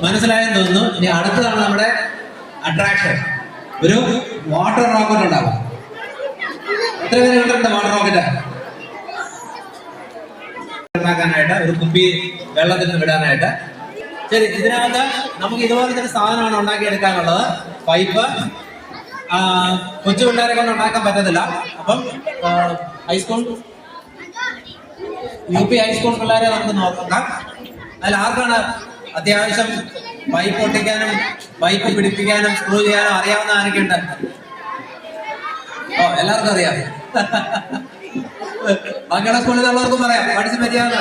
മനസ്സിലായെന്ന് തോന്നുന്നു. ഇനി അടുത്തതാണ് നമ്മുടെ അട്രാക്ഷൻ. ഒരു വാട്ടർ റോക്കറ്റ് ഉണ്ടാവും. എത്ര പേര് കണ്ടിട്ടുണ്ട് വാട്ടർ റോക്കറ്റ്? ഉണ്ടാക്കാനായിട്ട് ഒരു കുപ്പി വെള്ളത്തിൽ നിന്ന് വിടാനായിട്ട്. ശരി, ഇതിനകത്ത് നമുക്ക് ഇതുപോലത്തെ ഒരു സാധനമാണ് ഉണ്ടാക്കിയെടുക്കാനുള്ളത്. പൈപ്പ് കൊച്ചു പിള്ളേരെ കൊണ്ട് ഉണ്ടാക്കാൻ പറ്റത്തില്ല. അപ്പം ഹൈസ്കൂൾ UP ഹൈസ്കൂൾ പിള്ളേരെ നമുക്ക് നോക്കാം. അതിൽ ആർക്കാണ് അത്യാവശ്യം പൈപ്പ് ഒട്ടിക്കാനും പൈപ്പ് പിടിപ്പിക്കാനും സ്ക്രൂ ചെയ്യാനും അറിയാവുന്ന ആരൊക്കെയുണ്ട്? ഓ, എല്ലാവർക്കും അറിയാം. ബാക്കിയുള്ള സ്കൂളിലുള്ളവർക്കും പറയാം, പാർട്ടിസിപ്പേറ്റ് ചെയ്യാവുന്ന.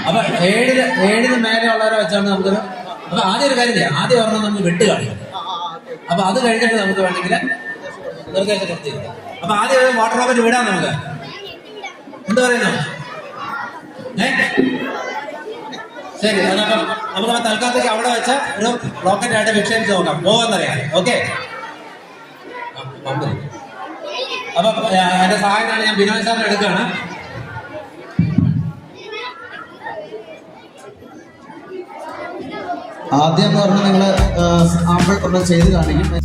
അപ്പൊ 7 മേലെ ഉള്ളവരെ വെച്ചാണ് നമുക്കൊരു. അപ്പൊ ആദ്യം ഒരു കാര്യം ചെയ്യാം, ആദ്യം ഒരെണ്ണം നമുക്ക് വെട്ട് കാണിക്കാം. അപ്പൊ അത് കഴിഞ്ഞിട്ട് നമുക്ക് വേണമെങ്കിൽ നിർദ്ദേശം നിർത്തിയിരിക്കാം. അപ്പൊ ആദ്യം വാട്ടർ റോക്കറ്റ് വിടാം. നമുക്ക് എന്ത് പറയുന്നു? ശരി, അതപ്പം നമുക്ക് തൽക്കാലത്തേക്ക് അവിടെ വെച്ച ഒരു റോക്കറ്റ് ആയിട്ട് വിക്ഷേപിച്ച് നോക്കാം, പോവാന്നറിയാം. ഓക്കെ, അപ്പൊ എന്റെ സഹായത്തിനാണ് ഞാൻ ബിനോയ് സാറിനെ എടുക്കുകയാണ്. ആദ്യം പറഞ്ഞ് നിങ്ങൾ സാമ്പിൾ ഒന്ന് ചെയ്ത് കാണിക്കും.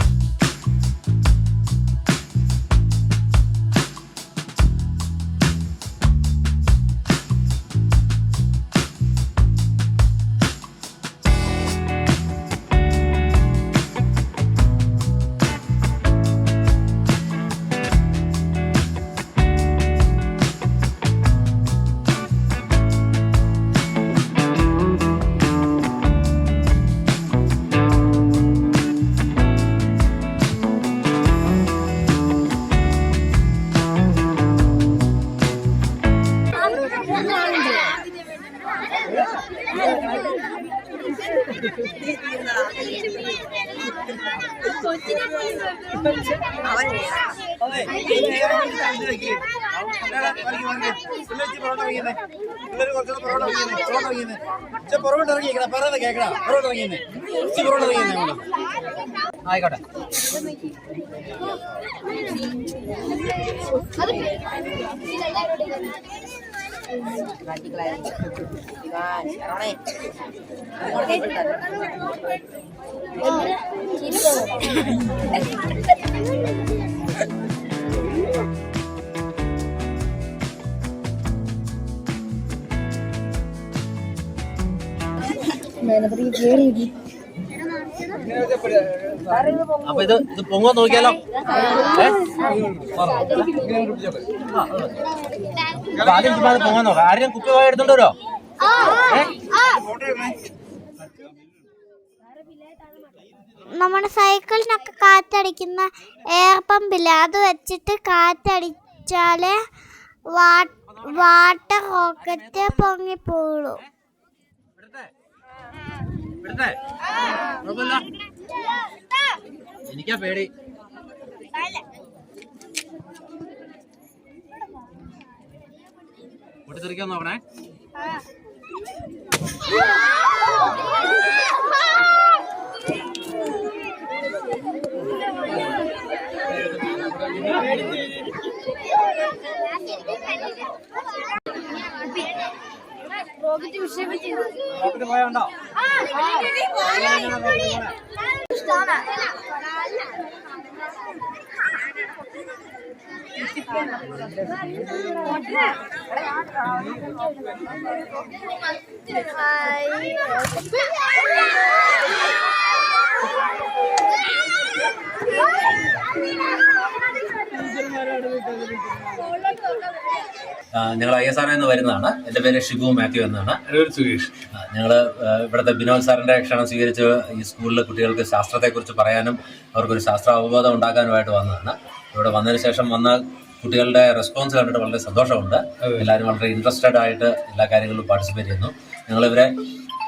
ആയിക്കോട്ടെ. അപ്പൊ ഇത് പൊങ്ങോ നോക്കിയാലോ? ആദ്യം ചുമ്മാ പൊങ്ങാൻ നോക്കാം. ആരെയും കുപ്പി പോയി എടുത്തോണ്ട് വരോ? നമ്മുടെ സൈക്കിളിനൊക്കെ കാറ്റടിക്കുന്ന എയർ പമ്പില്ല, അത് വെച്ചിട്ട് കാറ്റടിച്ചാലേ വാട്ടർ റോക്കറ്റ് പൊങ്ങിപ്പോളൂ. എനിക്കാ പേടി. പൊട്ടിത്തെറിക്കാൻ നോക്കണേ. റോക്കറ്റ് പോയാണ്ടോ? ഞങ്ങൾ ISRO എന്ന് വരുന്നതാണ്. എൻ്റെ പേര് ഷിബു മാത്യു എന്നാണ്. സുരേഷ്. ഞങ്ങൾ ഇവിടുത്തെ ബിനോദ് സാറിൻ്റെ ക്ഷണം സ്വീകരിച്ച് ഈ സ്കൂളിൽ കുട്ടികൾക്ക് ശാസ്ത്രത്തെക്കുറിച്ച് പറയാനും അവർക്കൊരു ശാസ്ത്ര അവബോധം ഉണ്ടാക്കാനുമായിട്ട് വന്നതാണ്. ഇവിടെ വന്നതിന് ശേഷം വന്ന കുട്ടികളുടെ റെസ്പോൺസ് കണ്ടിട്ട് വളരെ സന്തോഷമുണ്ട്. എല്ലാവരും വളരെ ഇൻട്രസ്റ്റഡ് ആയിട്ട് എല്ലാ കാര്യങ്ങളിലും പാർട്ടിസിപ്പേറ്റ് ചെയ്യുന്നു. ഞങ്ങളിവരെ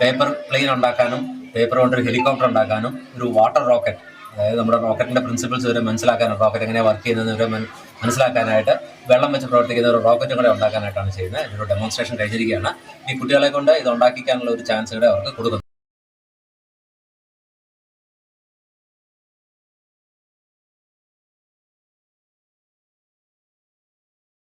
പേപ്പർ പ്ലെയിൻ ഉണ്ടാക്കാനും പേപ്പർ കൊണ്ടൊരു ഹെലികോപ്റ്റർ ഉണ്ടാക്കാനും ഒരു വാട്ടർ റോക്കറ്റ്, അതായത് നമ്മുടെ റോക്കറ്റിൻ്റെ പ്രിൻസിപ്പിൾസ് വരെ മനസ്സിലാക്കാനും റോക്കറ്റ് എങ്ങനെയാണ് വർക്ക് ചെയ്യുന്നത് വരെ മനസ്സിലാക്കാനായിട്ട് വെള്ളം വെച്ച് പ്രവർത്തിക്കുന്ന ഒരു റോക്കറ്റും കൂടെ ഉണ്ടാക്കാനായിട്ടാണ് ചെയ്യുന്നത്. ഇതിനൊരു ഡെമോൺസ്ട്രേഷൻ കഴിഞ്ഞിരിക്കുകയാണ്. ഈ കുട്ടികളെ കൊണ്ട് ഇത് ഉണ്ടാക്കിക്കാനുള്ള ഒരു ചാൻസ് കൂടെ അവർക്ക് കൊടുക്കുന്നു.